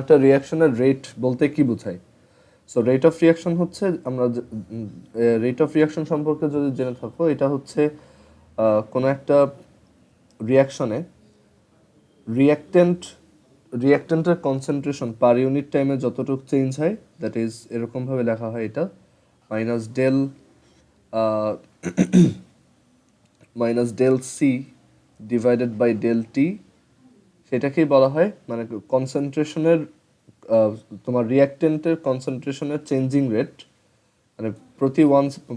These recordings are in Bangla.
একটা রিয়াকশনের রেট বলতে কি বোঝায়? সো রেট অফ রিয়াকশন হচ্ছে, আমরা রেট অফ রিয়াকশন সম্পর্কে যদি জেনে থাকো, এটা হচ্ছে কোনো একটা রিয়াকশনে রিয়াক্টেন্টের কনসেন্ট্রেশন পার ইউনিট টাইমে যতটুকু চেঞ্জ হয়, দ্যাট ইজ এরকমভাবে লেখা হয় এটা minus del minus del C divided by del T, সেটাকেই বলা হয় মানে কনসেন্ট্রেশনের তোমার রিয়াক্টেন্টের কনসেন্ট্রেশনের চেঞ্জিং রেট, মানে প্রতি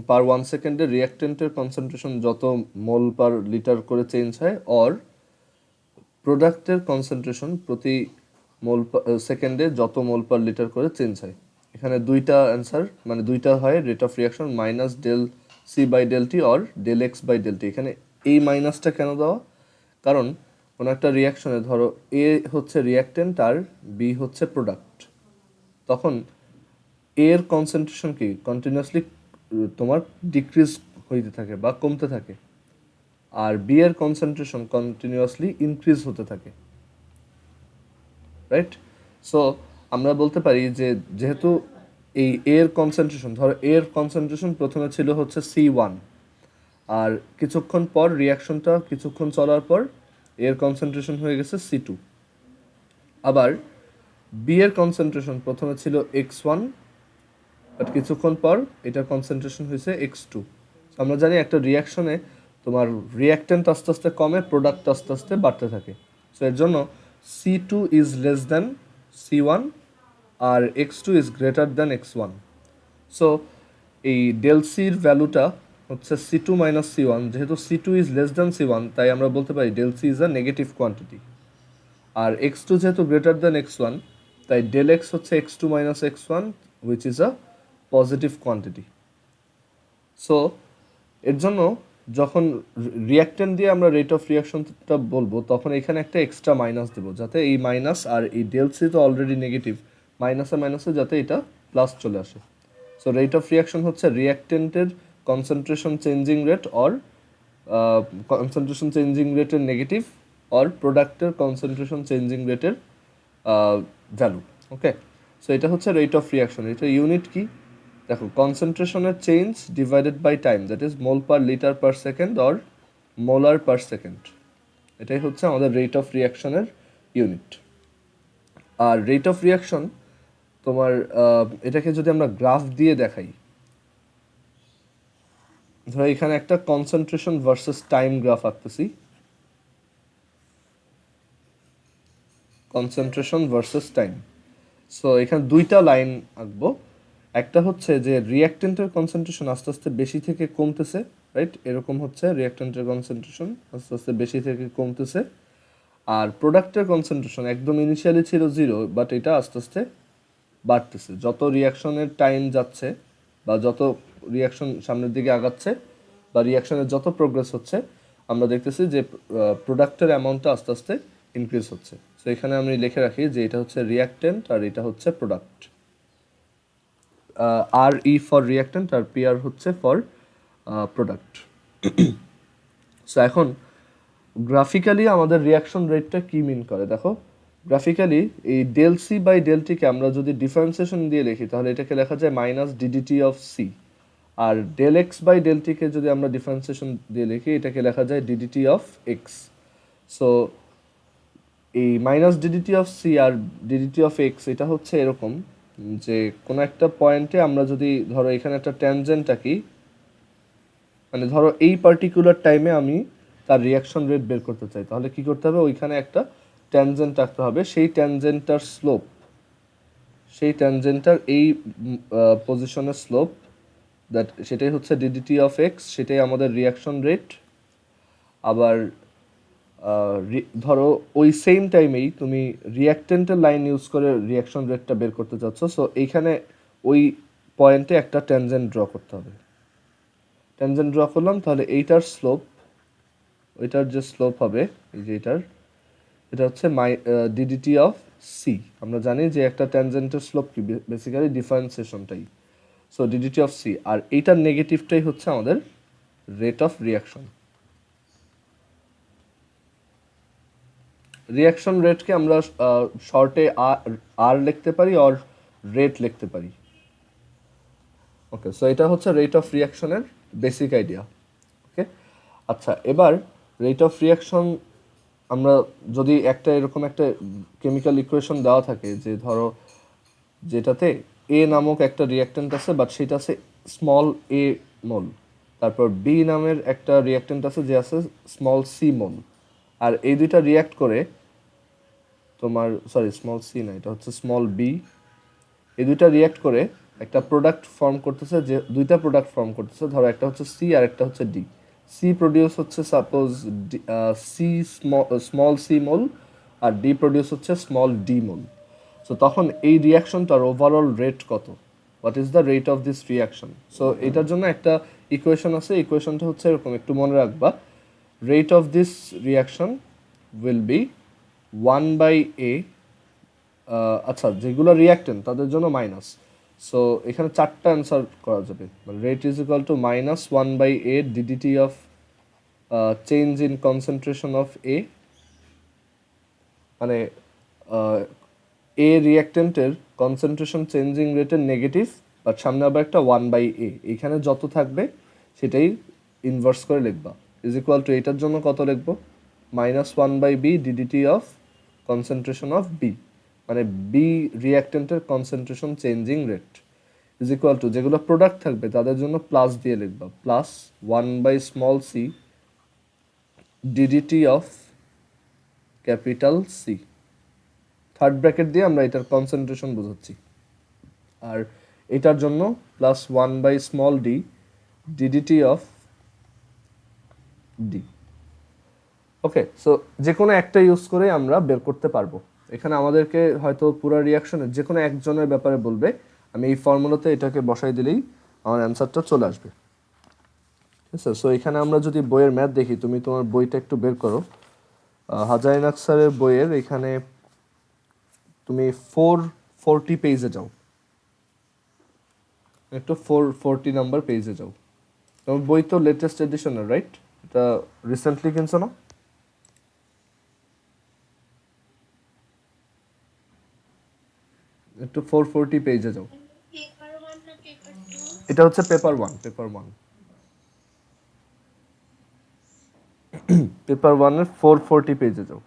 পার 1 সেকেন্ডে রিয়াক্টেন্টের কনসেন্ট্রেশন যত মোল পার লিটার করে চেঞ্জ হয়, অর প্রোডাক্টের কনসেন্ট্রেশন প্রতি সেকেন্ডে যত মোল পার লিটার করে চেঞ্জ হয়। এখানে দুইটা অ্যান্সার, মানে দুইটা হয় rate of reaction, minus del C by del T or del X by del T. এখানে এই মাইনাসটা কেন দেওয়া? কারণ কোনো একটা রিয়াকশনে ধরো এ হচ্ছে রিয়াক্টেন্ট আর বি হচ্ছে প্রোডাক্ট, তখন এর কনসেন্ট্রেশন কি কন্টিনিউয়াসলি তোমার ডিক্রিজ হইতে থাকে বা কমতে থাকে, আর বি এর কনসেন্ট্রেশন কন্টিনিউয়াসলি ইনক্রিজ হতে থাকে, রাইট? সো আমরা বলতে পারি যে যেহেতু এই এর কনসেন্ট্রেশন, ধরো এর কনসেন্ট্রেশন প্রথমে ছিল হচ্ছে C1, আর কিছুক্ষণ পর রিয়াকশনটা কিছুক্ষণ চলার পর এর কনসেন্ট্রেশন হয়ে গেছে C2। আবার বি এর কনসেন্ট্রেশন প্রথমে ছিল X1, বাট কিছুক্ষণ পর এটার কনসেন্ট্রেশন হয়েছে X2। আমরা জানি একটা রিয়াকশনে তোমার রিয়াক্টেন্ট আস্তে আস্তে কমে, প্রোডাক্ট আস্তে আস্তে বাড়তে থাকে। সো এর জন্য C2 is less than C1 আর X2 is greater than X1। So এই ডেল সির ভ্যালুটা হচ্ছে C2 মাইনাস C1, যেহেতু C2 is less than C1 তাই আমরা বলতে পারি del C is a negative quantity. আর X2 যেহেতু গ্রেটার দ্যান X1 তাই ডেল এক্স হচ্ছে X2 minus X1 which is a positive quantity. So এর জন্য যখন রিয়াক্টেন্ট দিয়ে আমরা রেট অফ রিয়াকশনটা বলবো, তখন এখানে একটা এক্সট্রা মাইনাস দেবো, যাতে এই মাইনাস আর এই ডেল সি তো অলরেডি নেগেটিভ, মাইনাসে মাইনাসে যাতে এটা প্লাস চলে আসে। সো রেট অফ রিয়াকশন হচ্ছে রিয়াক্টেন্টের concentration changing rate or concentration changing রেটের নেগেটিভ, অর প্রোডাক্টের কনসেন্ট্রেশন চেঞ্জিং রেটের ভ্যালু। ওকে, সো এটা হচ্ছে রেট অফ রিয়াকশন। এটা ইউনিট কি দেখো, কনসেন্ট্রেশনের change divided by time, that is mole per litre per second or molar per second. এটাই হচ্ছে আমাদের রেট অফ রিয়াকশনের ইউনিট। আর রেট অফ রিয়াকশন তোমার এটাকে যদি আমরা গ্রাফ দিয়ে দেখাই, ধরো এখানে একটা কনসেন্ট্রেশন ভার্সেস টাইম গ্রাফ আঁকতেছি, কনসেন্ট্রেশন ভার্সেস টাইম। সো এখানে দুইটা লাইন আঁকবো, একটা হচ্ছে যে রিয়াক্টেন্টের কনসেন্ট্রেশন আস্তে আস্তে বেশি থেকে কমতেছে, রাইট? এরকম হচ্ছে রিয়াক্টেন্টের কনসেন্ট্রেশন আস্তে আস্তে বেশি থেকে কমতেছে, আর প্রোডাক্টের কনসেন্ট্রেশন একদম ইনিশিয়ালি ছিল 0, বাট এটা আস্তে আস্তে বাড়তেছে যত রিয়াকশনের টাইম যাচ্ছে, বা যত রিয়াকশন সামনের দিকে আগাচ্ছে, বা রিয়াকশনের যত প্রোগ্রেস হচ্ছে, আমরা দেখতেছি যে প্রোডাক্টের অ্যামাউন্টটা আস্তে আস্তে ইনক্রিজ হচ্ছে। সো এখানে আমি লিখে রাখি যে এটা হচ্ছে রিয়াক্টেন্ট আর এটা হচ্ছে প্রোডাক্ট। আর ই ফর রিয়াক্টেন্ট আর পি আর হচ্ছে ফর প্রোডাক্ট। সো এখন গ্রাফিক্যালি আমাদের রিয়াকশন রেটটা কি মিন করে দেখো, গ্রাফিক্যালি এই ডেল সি বাই ডেল টিকে আমরা যদি ডিফারেন্সিয়েশন দিয়ে লিখি তাহলে এটাকে লেখা যায় মাইনাস ডিডিটি অফ সি, আর ডেল এক্স বাই ডেল টিকে যদি আমরা ডিফারেন্সিয়েশন দিয়ে লিখি এটাকে লেখা যায় ডিডিটি অফ এক্স। সো এই মাইনাস ডিডিটি অফ সি আর ডিডিটি অফ এক্স এটা হচ্ছে এরকম যে কোনো একটা পয়েন্টে আমরা যদি ধরো এখানে একটা ট্যানজেন্ট আঁকি, মানে ধরো এই পার্টিকুলার টাইমে আমি তার রিয়াকশন রেট বের করতে চাই, তাহলে কি করতে হবে, ওইখানে একটা ট্যানজেন্ট রাখতে হবে, সেই ট্যানজেন্টটার স্লোপ, সেই ট্যানজেন্টটার এই পজিশনের স্লোপ, দ্যাট সেটাই হচ্ছে ডিডিটি অফ এক্স, সেটাই আমাদের রিয়াকশন রেট। আবার ধরো ওই সেম টাইমেই তুমি রিয়াক্টেন্টের লাইন ইউজ করে রিয়াকশন রেটটা বের করতে চাচ্ছ, সো এইখানে ওই পয়েন্টে একটা ট্যানজেন্ট ড্র করতে হবে। ট্যানজেন্ট ড্র করলাম, তাহলে এইটার স্লোপ, ওইটার যে স্লোপ হবে এই যে এটা হচ্ছে ডিডিটি অফ সি। আমরা জানি যে একটা ট্যানজেন্টের স্লোপ কি, বেসিক্যালি ডিফারেন্সিয়েশনটাই। সো ডিডিটি অফ সি, আর এইটার নেগেটিভটাই হচ্ছে আমাদের রেট অফ রিয়াকশন। রিয়াকশন রেটকে আমরা শর্টে আর লিখতে পারি অর রেট লিখতে পারি। ওকে, সো এটা হচ্ছে রেট অফ রিয়াকশনের বেসিক আইডিয়া। ওকে, আচ্ছা, এবার রেট অফ রিয়াকশন আমরা যদি একটা এরকম একটা কেমিক্যাল ইকুয়েশন দেওয়া থাকে যে ধরো যেটাতে এ নামক একটা রিয়াক্ট্যান্ট আছে বাট সেটা আছে স্মল এ মোল, তারপর বি নামের একটা রিয়াক্ট্যান্ট আছে যে আছে স্মল সি মোল, আর এই দুইটা রিয়াক্ট করে তোমার সরি স্মল সি না, এটা হচ্ছে স্মল বি, এই দুইটা রিয়াক্ট করে একটা প্রোডাক্ট ফর্ম করতেছে, যে দুইটা প্রোডাক্ট ফর্ম করতেছে, ধরো একটা হচ্ছে সি আর একটা হচ্ছে ডি। সি প্রডিউস হচ্ছে সাপোজ সি স্মল সি মোল আর ডি প্রডিউস হচ্ছে স্মল ডি মোল। সো তখন এই রিয়াকশনটার ওভারঅল রেট কত, what is the rate of this reaction. So এটার জন্য একটা ইকুয়েশন আছে, ইকুয়েশনটা হচ্ছে এরকম, একটু মনে রাখবা। Rate of this reaction will be 1/a, আচ্ছা যেগুলো রিয়াক্টেন্ট তাদের জন্য মাইনাস, সো এখানে চারটা অ্যান্সার করা যাবে, মানে rate is equal to -1/a DDT of change in concentration of A, মানে এ রিয়াক্টেন্টের কনসেন্ট্রেশন চেঞ্জিং রেটের নেগেটিভ, বাট সামনে আবার একটা 1/a, এখানে যত থাকবে সেটাই ইনভার্স করে লিখবা, ইজ ইকুয়াল টু এটার জন্য কত লিখবো, -1/b DDT of concentration of B, মানে বি রিয়াক্টেন্টের concentration changing rate, is equal to যেগুলো প্রোডাক্ট থাকবে তাদের জন্য প্লাস দিয়ে লিখবা, plus 1/c DDT of capital C, third bracket দিয়ে আমরা এটার কনসেন্ট্রেশন বোঝাচ্ছি, আর এটার জন্য +1/d DDT of D. Okay, so যে কোনো একটা ইউজ করে আমরা বের করতে পারবো। এখানে আমাদেরকে হয়তো পুরো রিয়াকশনের যে কোনো একজনের ব্যাপারে বলবে, আমি এই ফর্মুলাতে এটাকে বসাই দিলেই আমার অ্যান্সারটা চলে আসবে। ঠিক আছে, সো এখানে আমরা যদি বইয়ের ম্যাথ দেখি, তুমি তোমার বইটা একটু বের করো, হাজারিন আখতারের বইয়ের এখানে তুমি 440 পেজে যাও, একটু 440 নাম্বার পেজে যাও। তোমার বই তো লেটেস্ট এডিশনের, রাইট? এটা রিসেন্টলি কিনছো না? একটু 440 পেজে যাও। এটা হচ্ছে পেপার 1, পেপার 1 এর 440 পেজে যাও।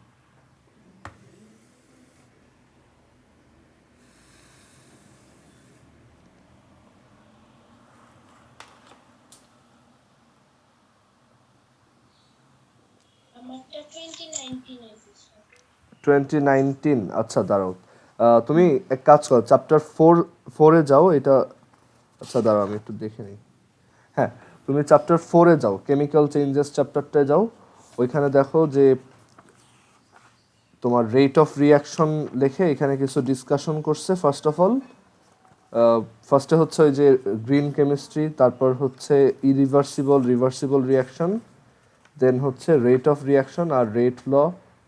আমারটা 2019 এসেছে। 2019, আচ্ছা দাঁড়াও, তুমি এক কাজ করো, চ্যাপ্টার 4 এ যাও, এটা আচ্ছা দাঁড়াও আমি একটু দেখে নিই। হ্যাঁ, তুমি চ্যাপ্টার 4 এ যাও, কেমিক্যাল চেঞ্জেস চ্যাপ্টারটায় যাও, ওইখানে দেখো যে তোমার রেট অফ রিয়াকশন লেখে এখানে কিছু ডিসকাশন করছে। ফার্স্ট অফ অল ফার্স্টে হচ্ছে ওই যে গ্রিন কেমিস্ট্রি, তারপর হচ্ছে ইরিভার্সিবল রিভার্সিবল রিয়াকশন, দেন হচ্ছে রেট অফ রিয়াকশন আর rate law,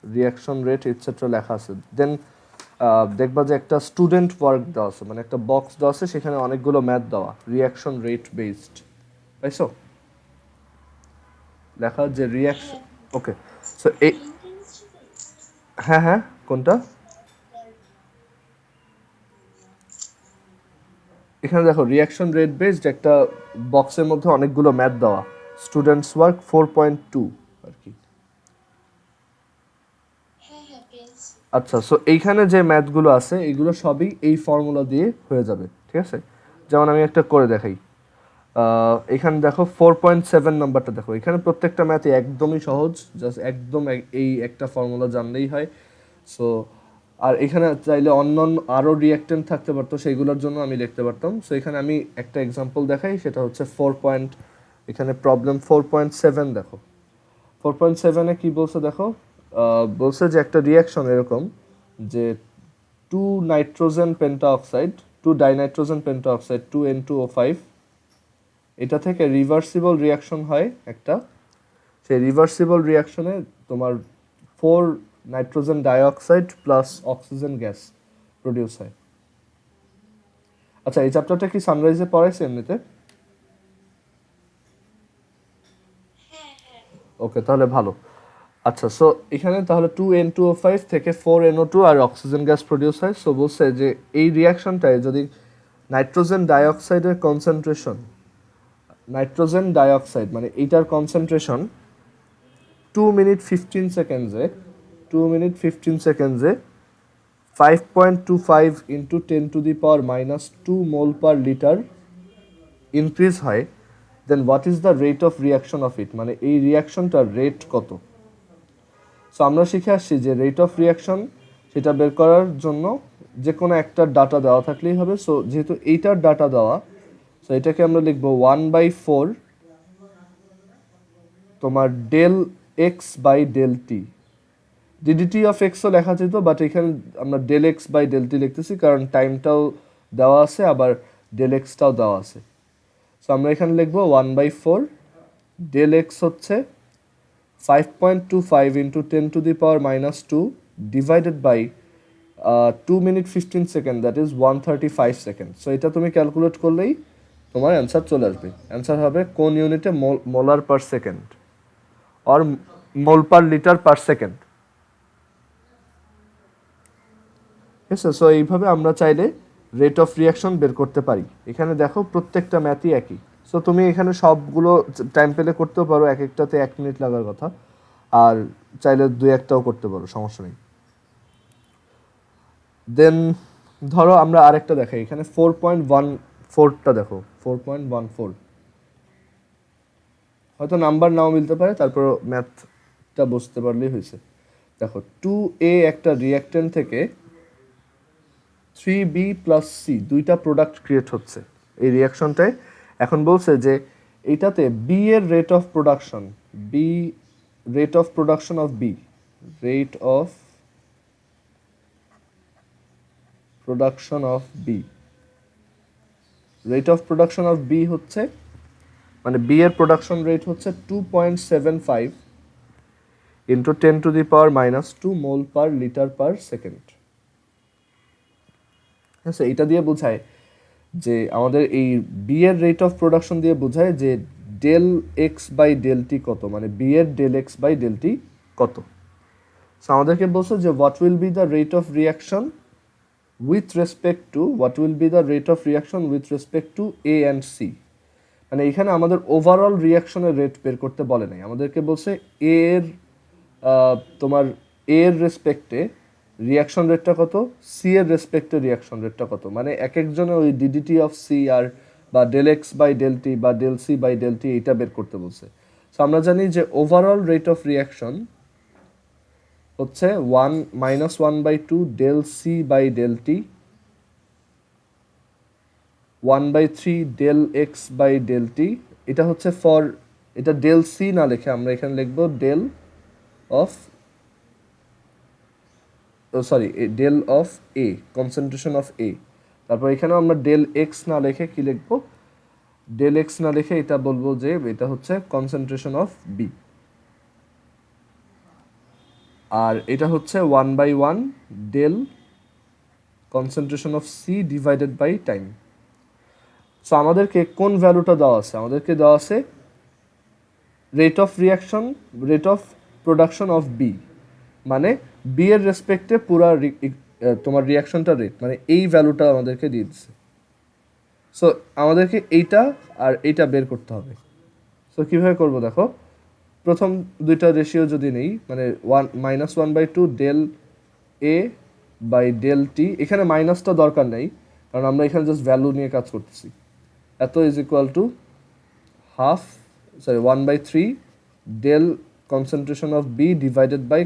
reaction rate etcetera লেখা আছে। দেন দেখবা যে একটা স্টুডেন্ট ওয়ার্ক দেওয়া আছে, মানে একটা বক্স দেওয়া আছে, সেখানে অনেকগুলো ম্যাথ দেওয়া, রিয়াকশন রেট বেসড, পাইছো লেখা যে রিয়াকশন। ওকে, সো এই হ্যাঁ হ্যাঁ, কোনটা? এখানে দেখো রিয়াকশন রেট বেসড একটা বক্সের মধ্যে অনেকগুলো ম্যাথ দেওয়া, স্টুডেন্টস ওয়ার্ক 4.2 আর কি। হ্যাঁ পেয়েছি। আচ্ছা, সো এইখানে যে ম্যাথগুলো আছে এগুলো সবই এই ফর্মুলা দিয়ে হয়ে যাবে, ঠিক আছে? যেমন আমি একটা করে দেখাই, এখানে দেখো 4.7 নাম্বারটা দেখো, এখানে প্রত্যেকটা ম্যাথই একদমই সহজ, জাস্ট একদম এই একটা ফর্মুলা জানলেই হয়। সো আর এখানে চাইলে অন্য আরও রিয়াক্টেন্ট থাকতে পারতো, সেইগুলোর জন্য আমি লিখতে পারতাম। সো এখানে আমি একটা এক্সাম্পল দেখাই, সেটা হচ্ছে এখানে প্রবলেম 4.7 দেখো। 4.7-এ কি বলছে দেখো, বলছে যে একটা রিয়াকশন এরকম যে 2 নাইট্রোজেন পেন্টাঅক্সাইড, 2 ডাইনাইট্রোজেন পেন্টাঅক্সাইড 2N2O5, এটা থেকে রিভার্সিবল রিয়াকশন হয় একটা, সেই রিভার্সিবল রিয়াকশনে তোমার 4 nitrogen dioxide plus oxygen gas produce হয়। আচ্ছা, এই চ্যাপ্টারটা কি সানরাইজে পড়াইছে এমনিতে? হ্যাঁ হ্যাঁ ওকে, তাহলে ভালো। আচ্ছা, সো এখানে তাহলে 2N2O5 থেকে 4NO2 আর অক্সিজেন গ্যাস প্রডিউস হয়। সো বলছে যে এই রিয়াকশনটায় যদি নাইট্রোজেন ডাইঅক্সাইডের কনসেন্ট্রেশন, নাইট্রোজেন ডাইঅক্সাইড মানে এইটার কনসেন্ট্রেশন 2 মিনিট 15 সেকেন্ডসে 2 মিনিট 15 সেকেন্ডসে 5.25 into 10⁻⁻² mole per litre increase হয়, then what is the rate of reaction of it, মানে এই রিয়াকশনটার রেট কত। সো আমরা শিখে আসছি যে রেট অফ রিয়াকশন সেটা বের করার জন্য যে কোনো একটা ডাটা দেওয়া থাকলেই হবে। সো যেহেতু এইটার ডাটা দেওয়া, সো এটাকে আমরা লিখবো 1/4 তোমার del X by del T. DDT of এক্সও লেখা যেত, বাট এখানে আমরা del X by del T লিখতেছি কারণ টাইমটাও দেওয়া আছে আবার ডেল এক্সটাও দেওয়া আছে। সো আমরা এখানে লিখবো 1/4 ডেল এক্স হচ্ছে 5.25 into 10⁻⁻² divided by 2 minute 15 second, that is 135 second. So এটা তুমি ক্যালকুলেট করলেই তোমার অ্যান্সার চলে আসবে। অ্যান্সার হবে কোন ইউনিটে molar per second or mole per litre per second. ঠিক আছে, সো এইভাবে আমরা চাইলে রেট অফ রিয়াকশন বের করতে পারি। এখানে দেখো প্রত্যেকটা ম্যাথই একই। সো তুমি এখানে সবগুলো টাইম পেলে করতেও পারো, এক একটাতে 1 মিনিট লাগার কথা, আর চাইলে 2-1টাও করতে পারো, সমস্যা নেই। দেন ধরো আমরা আরেকটা দেখাই, এখানে 4.14টা দেখো, 4.14 হয়তো নাম্বার নাও মিলতে পারে, তারপর ম্যাথটা বুঝতে পারলেই হয়েছে। দেখো 2A একটা রিঅ্যাক্ট্যান্ট থেকে 3B প্লাস সি দুইটা প্রোডাক্ট ক্রিয়েট হচ্ছে এই রিয়াকশনটায়। এখন বলছে যে এইটাতে বি এর rate of production, B rate of production of B, rate of production of B, rate of production of B হচ্ছে, মানে বি এর প্রোডাকশন রেট হচ্ছে 2.75 into 10⁻⁻² mole per litre per second. আচ্ছা, এটা দিয়ে বোঝায় যে আমাদের এই বি এর রেট অফ প্রোডাকশন দিয়ে বোঝায় যে del X by del T কত, মানে বি এর del X by del T কত। সো আমাদেরকে বলছে যে what will be the rate of reaction with respect to, what will be the rate of reaction with respect to A and C. মানে এখানে আমাদের ওভারঅল রিয়াকশনের রেট বের করতে বলে নাই, আমাদেরকে বলছে এ এর তোমার এ এর রেসপেক্টে রিয়াকশন রেটটা কত, সি এর রেসপেক্টে রিয়াকশন রেটটা কত, মানে এক একজনের ওই ডিডিটি অফ সি আর বা del X by del T বা del C by del T এইটা বের করতে বলছে। সো আমরা জানি যে ওভারঅল রেট অফ রিয়াকশন হচ্ছে 1 - 1/2 del C by del T, 1/3 del X by del T. এটা হচ্ছে ফর, এটা ডেল সি না লিখে আমরা এখানে লিখবো del of, sorry del of A, concentration of A. তারপর এখানেও আমরা ডেল এক্স না লিখে কি লিখবো, ডেল এক্স না লিখে এটা বলবো যে এটা হচ্ছে কনসেন্ট্রেশন অফ বি, আর এটা হচ্ছে 1/1 del concentration of C divided by time. So আমাদেরকে কোন ভ্যালুটা দেওয়া আছে, আমাদেরকে দেওয়া আছে rate of reaction, rate of production of B, মানে বি এর রেসপেক্টে পুরা তোমার রিয়াকশনটা রেট, মানে এই ভ্যালুটা আমাদেরকে দিয়ে দিচ্ছে। সো আমাদেরকে এইটা আর এইটা বের করতে হবে। সো কীভাবে করবো দেখো, প্রথম দুইটা রেশিও যদি নেই, মানে 1 - 1/2 del A by del T, এখানে মাইনাসটা দরকার নেই কারণ আমরা এখানে জাস্ট ভ্যালু নিয়ে কাজ করতেছি। এত is equal to half, sorry 1/3 del concentration of B divided by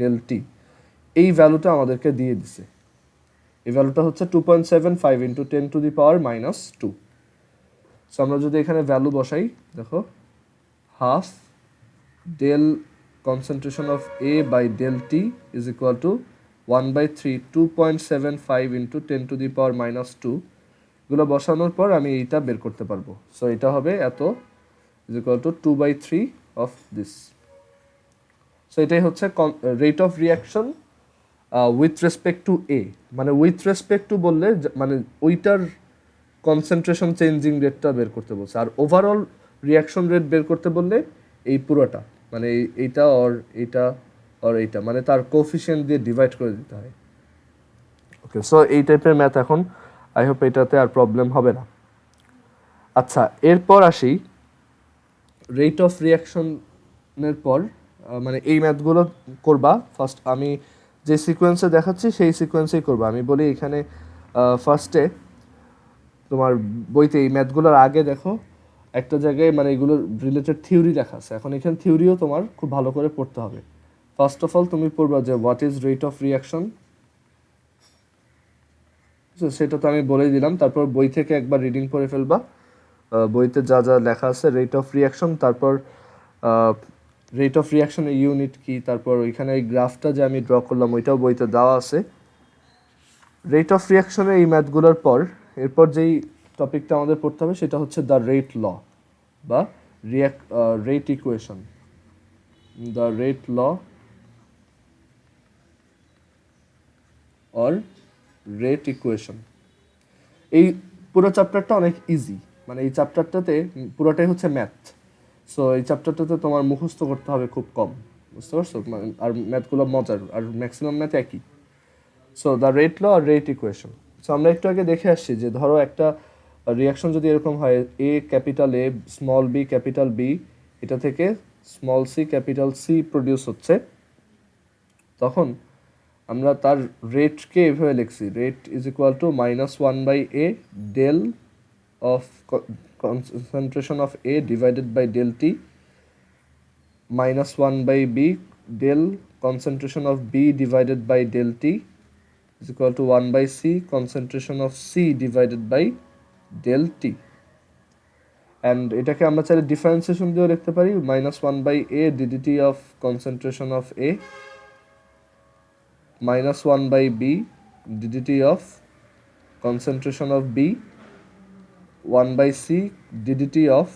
del T, এই ভ্যালুটা আমাদেরকে দিয়ে দিছে। এই ভ্যালুটা হচ্ছে 2.75 ইন্টু 10⁻⁻²। সো আমরা যদি এখানে ভ্যালু বসাই, দেখো half del concentration of A by del T is equal to 1/3 2.75 into 10⁻⁻²। এগুলো বসানোর পর আমি এইটা বের করতে পারবো। সো এটা হবে এত is equal to 2/3 of this. So এটাই হচ্ছে rate of reaction with respect to A, মানে উইথ রেসপেক্ট টু বললে মানে ওইটার কনসেন্ট্রেশন চেঞ্জিং রেটটা বের করতে বলছে, আর ওভারঅল রিয়াকশন রেট বের করতে বললে এই পুরোটা মানে এইটা এইটা এইটা, মানে তার কোফিশিয়েন্ট দিয়ে ডিভাইড করে দিতে হয়। ওকে, সো এই টাইপের ম্যাথ এখন আই হোপ এটাতে আর প্রবলেম হবে না। আচ্ছা, এরপর আসি রেট অফ রিয়াকশনের পর, মানে এই ম্যাথগুলো করবা ফার্স্ট, আমি যে সিকোয়েন্সে দেখাচ্ছি সেই সিকোয়েন্সেই করবা। আমি বলি এখানে ফার্স্টে তোমার বইতে এই ম্যাথগুলোর আগে দেখো একটা জায়গায় মানে এগুলোর রিলেটেড থিওরি লেখা আছে। এখন এখানে থিওরিও তোমার খুব ভালো করে পড়তে হবে। ফার্স্ট অফ অল তুমি পড়বা যে what is rate of reaction, সেটা তো আমি বলেই দিলাম। তারপর বই থেকে একবার রিডিং পড়ে ফেলবা, বইতে যা যা লেখা আছে রেট অফ রিয়াকশন, তারপর রেট অফ রিয়াকশনের ইউনিট কি, তারপর ওইখানে এই গ্রাফটা যে আমি ড্র করলাম ওইটাও বইতে দেওয়া আছে। রেট অফ রিয়াকশনের এই ম্যাথগুলোর পর এরপর যেই টপিকটা আমাদের পড়তে হবে সেটা হচ্ছে দ্য রেট ল বা rate equation, the rate law or rate equation. এই পুরো চ্যাপ্টারটা অনেক ইজি, মানে এই চ্যাপ্টারটাতে পুরোটাই হচ্ছে ম্যাথ। সো এই চ্যাপ্টারটাতে তোমার মুখস্থ করতে হবে খুব কম, বুঝতে পারছো? আর ম্যাথগুলো মজার, আর ম্যাক্সিমাম ম্যাথ একই। সো দ্য রেট ল আর রেট ইকুয়েশন। সো আমরা একটু আগে দেখে আসছি যে ধরো একটা রিয়াকশন যদি এরকম হয়, A capital A small B capital B, এটা থেকে small C capital C produce হচ্ছে, তখন আমরা তার রেটকে এভাবে লিখছি, rate is equal to -1/a del of concentration of A divided by del T, -1/b del concentration of B divided by del T is equal to 1/c concentration of C divided by del T. And এটাকে আমরা চাইলে ডিফারেন্সিয়েশন দিয়েও লিখতে পারি, -1/a ddt of concentration of A -1/b ddt of concentration of B 1/c ddt of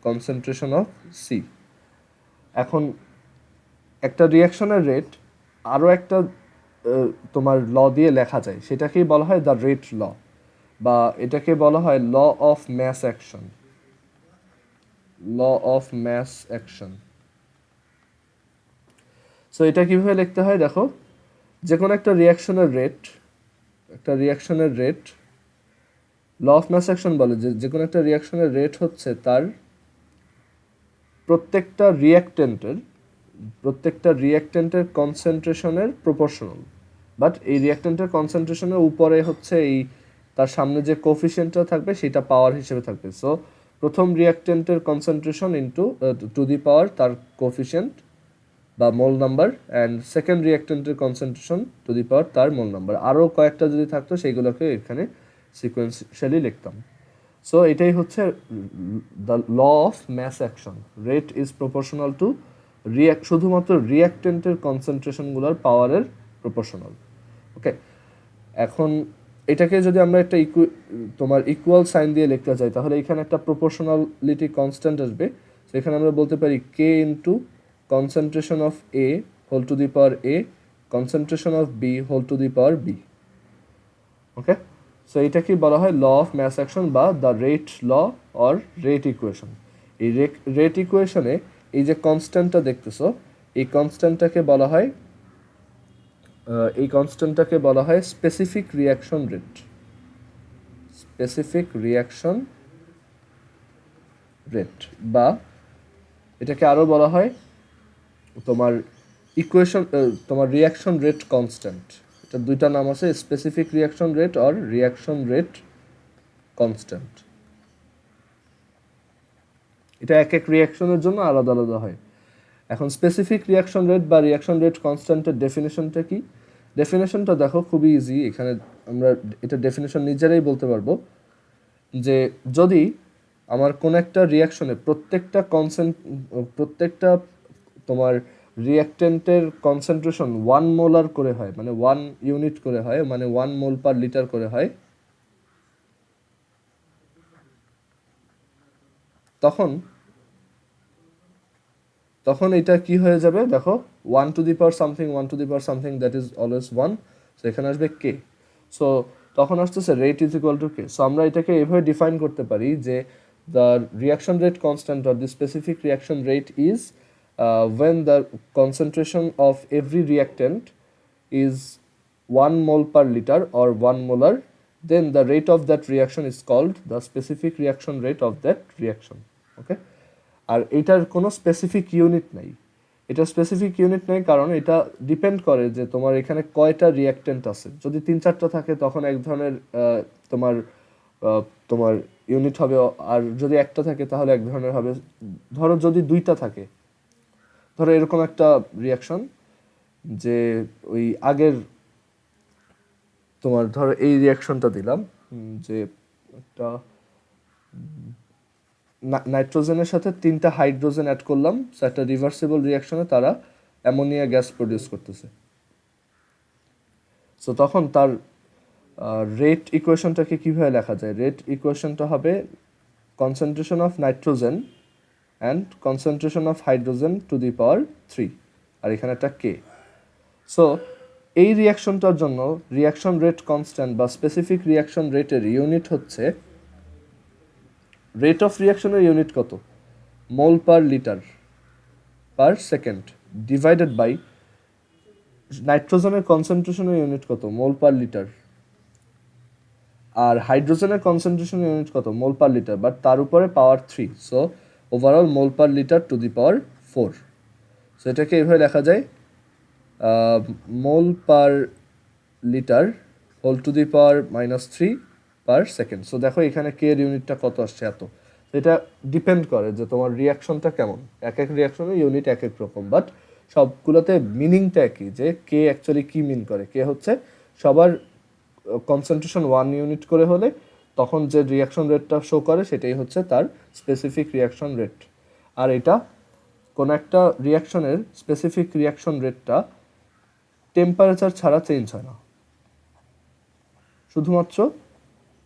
concentration of C. এখন একটা রিয়াকশনের রেট আরও একটা তোমার ল দিয়ে লেখা যায়, সেটাকেই বলা হয় দ্য রেট ল, বা এটাকে বলা হয় law of mass action, law of mass action. So এটা কিভাবে লিখতে হয় দেখো, যে কোনো একটা রিয়াকশনের rate, law of mass action বলে যে কোনো একটা রিয়াকশনের রেট হচ্ছে তার প্রত্যেকটা রিয়াক্টেন্টের কনসেন্ট্রেশনের প্রপোর্শনাল। বাট এই রিয়াক্টেন্টের কনসেন্ট্রেশনের উপরে হচ্ছে এই তার সামনে যে কোফিশিয়েন্টটা থাকবে সেটা পাওয়ার হিসেবে থাকবে। সো প্রথম রিয়াক্টেন্টের concentration into to the power তার কোফিশিয়েন্ট বা মোল নাম্বার, অ্যান্ড সেকেন্ড রিয়াক্টেন্টের কনসেন্ট্রেশন টু দি পাওয়ার তার মোল নাম্বার। আরও কয়েকটা যদি থাকতো সেইগুলোকে এখানে সিকোয়েন্সিয়ালি লিখতাম। সো এটাই হচ্ছে the law of mass action, rate is proportional to শুধুমাত্র রিয়াক্টেন্টের কনসেন্ট্রেশনগুলোর পাওয়ারের প্রপোর্শনাল। ওকে, এখন এটাকে যদি আমরা একটা তোমার ইকুয়াল সাইন দিয়ে লিখতে চাই, তাহলে এখানে একটা প্রপোর্শনালিটি কনস্ট্যান্ট আসবে। সেখানে আমরা বলতে পারি K into concentration of A whole to the power A concentration of B whole to the power B. Okay, so এটাকে বলা হয় ল অফ ম্যাস অ্যাকশন বা the rate law or rate equation. এই রেট ইকুয়েশনে এই যে কনস্ট্যান্টটা দেখতেছো, এই কনস্ট্যান্টটাকে বলা হয় specific reaction rate, specific reaction rate, বা এটাকে আরও বলা হয় তোমার তোমার রিয়াকশন রেট কনস্ট্যান্ট। এটা দুইটা নাম আছে, specific reaction rate or reaction rate constant. এটা এক এক রিয়াকশনের জন্য আলাদা আলাদা হয়। এখন স্পেসিফিক রিয়াকশন রেট বা রিয়াকশন রেট কনস্ট্যান্টের ডেফিনেশনটা কি? ডেফিনেশনটা দেখো খুবই ইজি, এখানে আমরা এটা ডেফিনেশন নিজেরাই বলতে পারবো যে যদি আমার কোনো একটা রিয়াকশনে প্রত্যেকটা তোমার রিয়াক্টেন্টের কনসেন্ট্রেশন 1 মোলার করে হয়, মানে 1 ইউনিট করে হয়, মানে 1 মোল পার লিটার করে হয়, তখন এটা কি হয়ে যাবে দেখো, 1 two the power something that is always 1, so এখানে আসবে কে। সো তখন আসতেছে rate is equal to K. So আমরা এটাকে এভাবে ডিফাইন করতে পারি যে the reaction rate constant or the specific reaction rate is when the concentration of every reactant is 1 mole per liter or 1 molar, then the rate of that reaction is called the specific reaction rate of that reaction. Okay, আর এটার কোনো স্পেসিফিক ইউনিট নাই, এটা স্পেসিফিক ইউনিট নেই কারণ এটা ডিপেন্ড করে যে তোমার এখানে কয়টা রিঅ্যাক্টেন্ট আছে। যদি 3-4টা থাকে তখন এক ধরনের তোমার তোমার ইউনিট হবে, আর যদি একটা থাকে তাহলে এক ধরনের হবে। ধরো যদি 2টা থাকে, ধরো এরকম একটা রিয়াকশন যে ওই আগের তোমার ধরো এই রিয়াকশনটা দিলাম যে একটা নাইট্রোজেনের সাথে 3টা হাইড্রোজেন অ্যাড করলাম, একটা রিভার্সিবল রিয়াকশনে তারা অ্যামোনিয়া গ্যাস প্রডিউস করতেছে। সো তখন তার রেট ইকুয়েশনটাকে কীভাবে লেখা যায়? রেট ইকুয়েশনটা হবে concentration of nitrogen and concentration of hydrogen to the power 3, আর এখানে একটা কে। সো এই রিয়াকশনটার জন্য রিয়াকশন রেট কনস্ট্যান্ট বা স্পেসিফিক রিয়াকশন রেটের ইউনিট হচ্ছে, রেট অফ রিয়াকশনের ইউনিট কত? Mole per litre per second divided by নাইট্রোজেনের কনসেন্ট্রেশনের ইউনিট কত? Mole per litre. আর হাইড্রোজেনের কনসেন্ট্রেশনের ইউনিট কত? মোল পার লিটার, বাট তার উপরে power 3, so overall mole per litre to the power 4। So এটাকে এইভাবে লেখা যায় mole per litre whole to the power -3 per second. So দেখো এখানে কে এর ইউনিটটা কত আসছে, এত। এটা ডিপেন্ড করে যে তোমার রিয়াকশনটা কেমন, এক এক রিয়াকশনের ইউনিট এক এক রকম, বাট সবগুলোতে মিনিংটা একই, যে কে অ্যাকচুয়ালি কী মিন করে। কে হচ্ছে সবার কনসেন্ট্রেশন 1 ইউনিট করে হলে তখন যে রিয়াকশন রেটটা শো করে সেটাই হচ্ছে তার স্পেসিফিক রিয়াকশন রেট। আর এটা কোনো একটা রিয়াকশনের স্পেসিফিক রিয়াকশন রেটটা টেম্পারেচার ছাড়া চেঞ্জ হয় না, শুধুমাত্র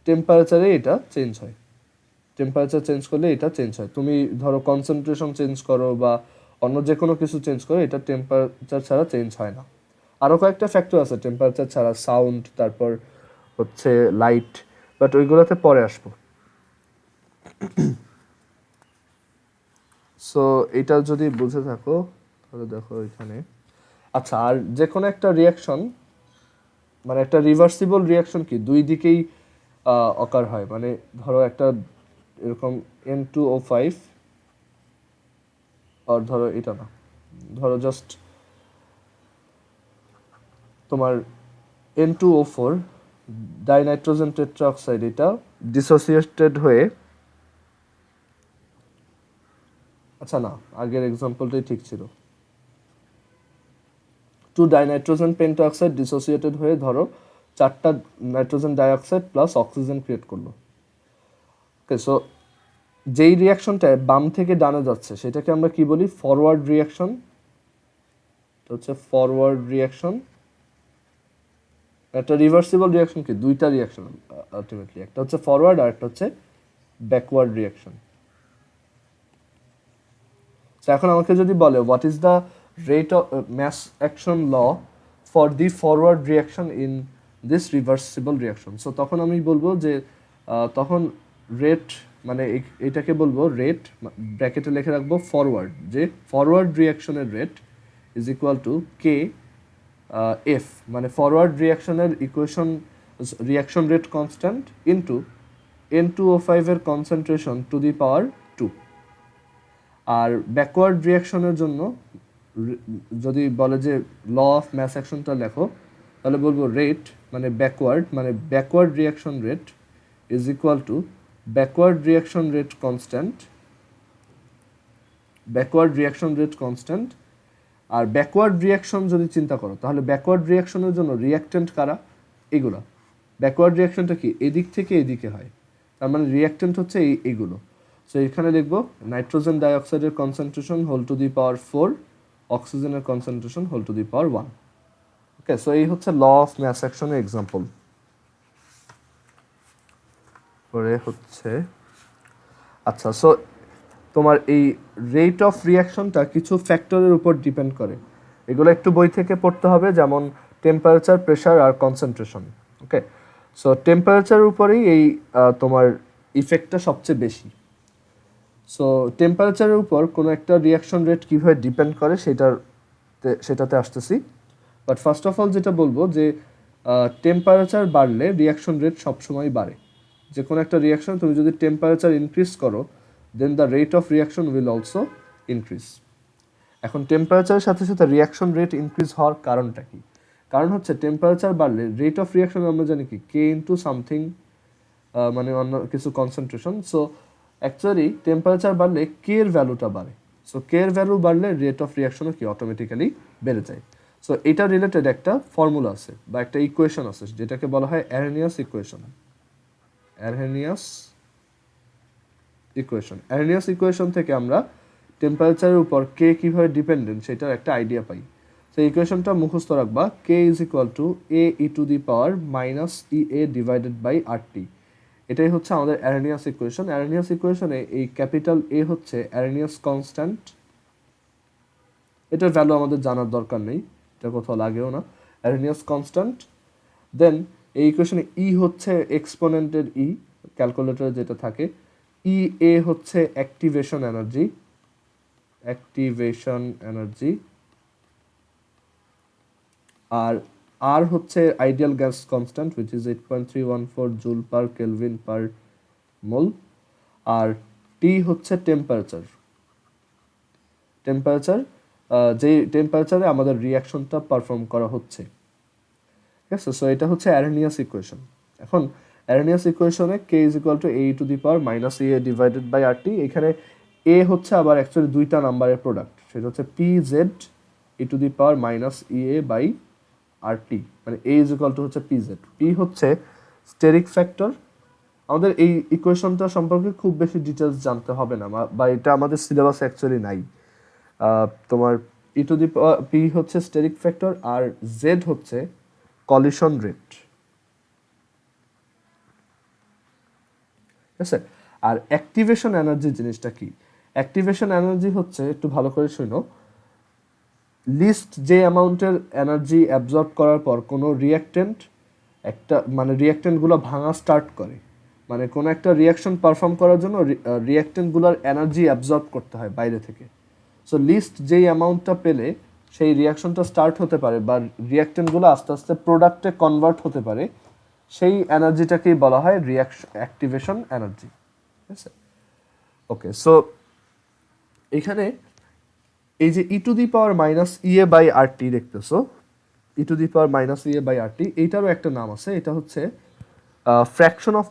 টেম্পারেচারে এটা চেঞ্জ হয়। টেম্পারেচার চেঞ্জ করলে এটা চেঞ্জ হয়। তুমি ধরো কনসেন্ট্রেশন চেঞ্জ করো বা অন্য যে কোনো কিছু চেঞ্জ করো, এটা টেম্পারেচার ছাড়া চেঞ্জ হয় না। আরও কয়েকটা ফ্যাক্টর আছে টেম্পারেচার ছাড়া, সাউন্ড, তারপর হচ্ছে লাইট, বাট ওইগুলোতে পরে আসবো। সো এটা যদি বুঝে থাকো তাহলে দেখো এখানে। আচ্ছা, আর যে কোনো একটা রিয়াকশন মানে একটা রিভার্সিবল রিয়াকশন কি দুই দিকেই অকার হয়। মানে ধরো একটা এরকম N2O5, আর ধরো এটা না, ধরো জাস্ট তোমার N2O4 ডাইনাইট্রোজেন টেট্রাঅক্সাইড, এটা ডিসোসিয়েটেড হয়ে, আচ্ছা না, আগের এক্সাম্পলটাই ঠিক ছিল। 2 ডাইনাইট্রোজেন পেন্টাঅক্সাইড ডিসোসিয়েটেড হয়ে ধরো 4টা nitrogen dioxide plus oxygen create করলো। ওকে, সো যেই রিয়াকশনটা বাম থেকে ডানে যাচ্ছে সেটাকে আমরা কি বলি? Forward reaction. এটা হচ্ছে ফরওয়ার্ড রিয়াকশন। একটা রিভার্সিবল রিয়াকশন কি দুইটা রিয়াকশন আলটিমেটলি, একটা হচ্ছে ফরওয়ার্ড আর একটা হচ্ছে ব্যাকওয়ার্ড রিয়াকশন। তো এখন আমাকে যদি বলে what is the rate of mass action law for the forward reaction in this reversible reaction, so তখন আমি বলবো যে তখন রেট মানে এটাকে বলবো রেট, ব্র্যাকেটে লিখে রাখবো ফরওয়ার্ড, যে ফরওয়ার্ড রিয়াকশনের rate is equal to K F, মানে ফরওয়ার্ড রিয়াকশনের equation reaction rate constant into N2O5 এর কনসেন্ট্রেশন টু দি পাওয়ার 2। আর ব্যাকওয়ার্ড রিয়াকশনের জন্য যদি বলে যে ল অফ ম্যাস অ্যাকশনটা লেখো, তাহলে বলবো রেট মানে backward reaction rate is equal to backward reaction rate constant. আর ব্যাকওয়ার্ড রিয়াকশন যদি চিন্তা করো তাহলে ব্যাকওয়ার্ড রিয়াকশনের জন্য রিয়াক্টেন্ট কারা? এগুলো। ব্যাকওয়ার্ড রিয়াকশনটা কি এদিক থেকে এদিকে হয়, তার মানে রিয়াক্টেন্ট হচ্ছে এইগুলো। সো এখানে লিখবো নাইট্রোজেন ডাইঅক্সাইডের concentration whole to the power 4, অক্সিজেনের concentration whole to the power 1। Okay, so এই হচ্ছে ল অফ ম্যাস অ্যাকশনের এক্সাম্পল। পরে হচ্ছে আচ্ছা, সো তোমার এই রেট অফ রিয়াকশনটা কিছু ফ্যাক্টরের উপর ডিপেন্ড করে, এগুলো একটু বই থেকে পড়তে হবে, যেমন টেম্পারেচার, প্রেশার আর কনসেন্ট্রেশন। ওকে, সো টেম্পারেচারের উপরেই এই তোমার ইফেক্টটা সবচেয়ে বেশি। সো টেম্পারেচারের উপর কোনো একটা রিয়াকশন রেট কীভাবে ডিপেন্ড করে সেটাতে আসতেছি। বাট ফার্স্ট অফ অল যেটা বলবো যে টেম্পারেচার বাড়লে রিয়াকশন রেট সবসময় বাড়ে। যে কোনো একটা রিয়াকশন তুমি যদি টেম্পারেচার ইনক্রিজ করো then the rate of reaction will also increase. এখন টেম্পারেচারের সাথে সাথে রিয়াকশন রেট ইনক্রিজ হওয়ার কারণটা কি? কারণ হচ্ছে টেম্পারেচার বাড়লে রেট অফ রিয়াকশন আমরা জানি কি কে ইন্টু সামথিং, মানে অন্য কিছু কনসেন্ট্রেশন। সো অ্যাকচুয়ালি টেম্পারেচার বাড়লে কে এর ভ্যালুটা বাড়ে। সো কে এর ভ্যালু বাড়লে রেট অফ রিয়াকশনও কি অটোমেটিক্যালি বেড়ে যায়। সো এটা রিলেটেড একটা ফর্মুলা আছে বা একটা ইকুয়েশন আছে যেটাকে বলা হয় অ্যারেনিয়াস ইকুয়েশন। অ্যারেনিয়াস ইকুয়েশন থেকে আমরা টেম্পারেচারের উপর কে কীভাবে ডিপেন্ডেন্ট সেটার একটা আইডিয়া পাই। তো ইকুয়েশনটা মুখস্থ রাখবা, K is equal to A E to the power minus E A divided by R T. এটাই হচ্ছে আমাদের অ্যারেনিয়াস ইকুয়েশন। অ্যারেনিয়াস ইকুয়েশনে এই ক্যাপিটাল এ হচ্ছে অ্যারেনিয়াস কনস্ট্যান্ট। এটার ভ্যালু আমাদের জানার দরকার নেই, এটা কোথাও লাগেও না। অ্যারেনিয়াস কনস্ট্যান্ট। দেন এই ইকুয়েশনে ই হচ্ছে এক্সপোনেন্টের ই, ক্যালকুলেটরে যেটা থাকে। ই এ হচ্ছে অ্যাক্টিভেশন এনার্জি, আর আর হচ্ছে ideal gas constant which is 8.314 joule per kelvin per mole. আর টি হচ্ছে টেম্পারেচার, যে টেম্পারেচারে আমাদের রিয়াকশনটা পারফর্ম করা হচ্ছে। ঠিক আছে, সো এটা হচ্ছে অ্যারেনিয়াস ইকুয়েশন। এখন অ্যারেনিয়াস ইকুয়েশনে K is equal to A to the power minus A divided by R T. এখানে এ হচ্ছে আবার অ্যাকচুয়ালি দুইটা নাম্বারের প্রোডাক্ট, সেটা হচ্ছে P Z E to the power minus E A by R T, মানে এ ইজ ইকুয়াল টু হচ্ছে পি জেড। পি হচ্ছে স্টেরিক ফ্যাক্টর। আমাদের এই ইকুয়েশনটা সম্পর্কে খুব বেশি ডিটেলস জানতে হবে না, বা এটা আমাদের সিলেবাসে অ্যাকচুয়ালি নাই। তোমার ই টু দি পি হচ্ছে স্টেরিক ফ্যাক্টর আর জেড হচ্ছে কলিশন রেট। ঠিক আছে, আর অ্যাক্টিভেশন এনার্জি জিনিসটা কি? অ্যাক্টিভেশন এনার্জি হচ্ছে, একটু ভালো করে শুনো, লিস্ট যে অ্যামাউন্টের এনার্জি অ্যাবজর্ব করার পর কোনো রিয়াক্টেন্ট মানে রিয়াক্টেন্টগুলো ভাঙা স্টার্ট করে, মানে কোনো একটা রিয়াকশন পারফর্ম করার জন্য রিয়াক্টেন্টগুলোর এনার্জি অ্যাবজর্ব করতে হয় বাইরে থেকে। সো লিস্ট যেই অ্যামাউন্টটা পেলে সেই রিয়াকশনটা স্টার্ট হতে পারে বা রিয়াক্টেন্টগুলো আস্তে আস্তে প্রোডাক্টে কনভার্ট হতে পারে, সেই এনার্জিটাকেই বলা হয় অ্যাক্টিভেশন এনার্জি। ঠিক আছে, ওকে। সো এখানে এই যে E to the power minus E A by R T দেখতেছো, E to the power minus E A by R T, এইটারও একটা নাম আছে, এটা হচ্ছে fraction of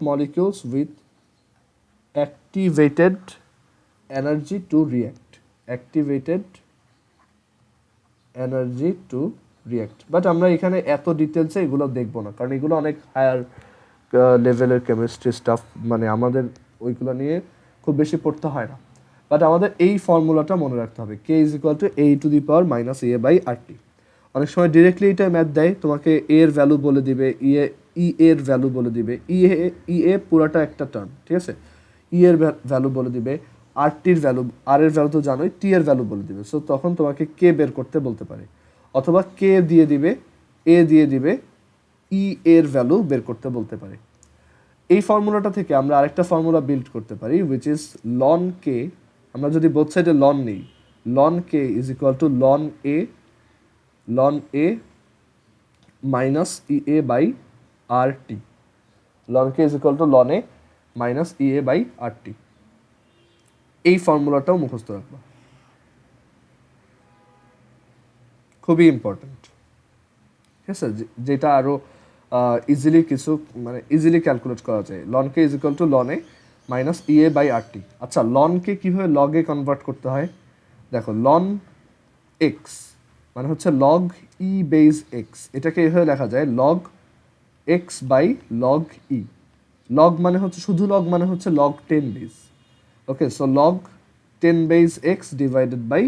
molecules with activated energy to react. But আমরা এখানে এত ডিটেলসে এগুলো দেখবো না, কারণ এগুলো অনেক হায়ার লেভেলের কেমিস্ট্রি স্টাফ, মানে আমাদের ওইগুলো নিয়ে খুব বেশি পড়তে হয় না। বাট আমাদের এই ফর্মুলাটা মনে রাখতে হবে, K is equal to A to the power minus A by R T. অনেক সময় ডিরেক্টলি এটা ম্যাথ দেয়, তোমাকে এ এর ভ্যালু বলে দিবে, ই এর ভ্যালু বলে দিবে, ই এ পুরাটা একটা টার্ম, ঠিক আছে, ই এর ভ্যালু বলে দিবে, আর টির ভ্যালু, আর এর ভ্যালু তো জানোই, টি এর ভ্যালু বলে দিবে। সো তখন তোমাকে কে বের করতে বলতে পারে, অথবা কে দিয়ে দিবে, এ দিয়ে দিবে, ই এর ভ্যালু বের করতে বলতে পারে। এই ফর্মুলাটা থেকে আমরা আরেকটা ফর্মুলা বিল্ড করতে পারি উইচ ইজ লন কে। আমরা যদি বোথ সাইডে লন নিই, ln K is equal to ln A minus E A by R T. Ln K is equal to ln A minus E A by R T. এই ফর্মুলাটাও মুখস্থ রাখবো, খুবই ইম্পর্টেন্ট। ঠিক আছে, যেটা আরও ইজিলি মানে ইজিলি ক্যালকুলেট করা যায়। Ln K is equal to ln A minus E A by R T. আচ্ছা, লনকে কীভাবে লগে কনভার্ট করতে হয় দেখো, লন এক্স মানে হচ্ছে লগ ই বেস এক্স, এটাকে এভাবে লেখা যায় log X by log E. Log মানে হচ্ছে শুধু লগ মানে হচ্ছে log 10 base. Okay, so log 10 base X divided by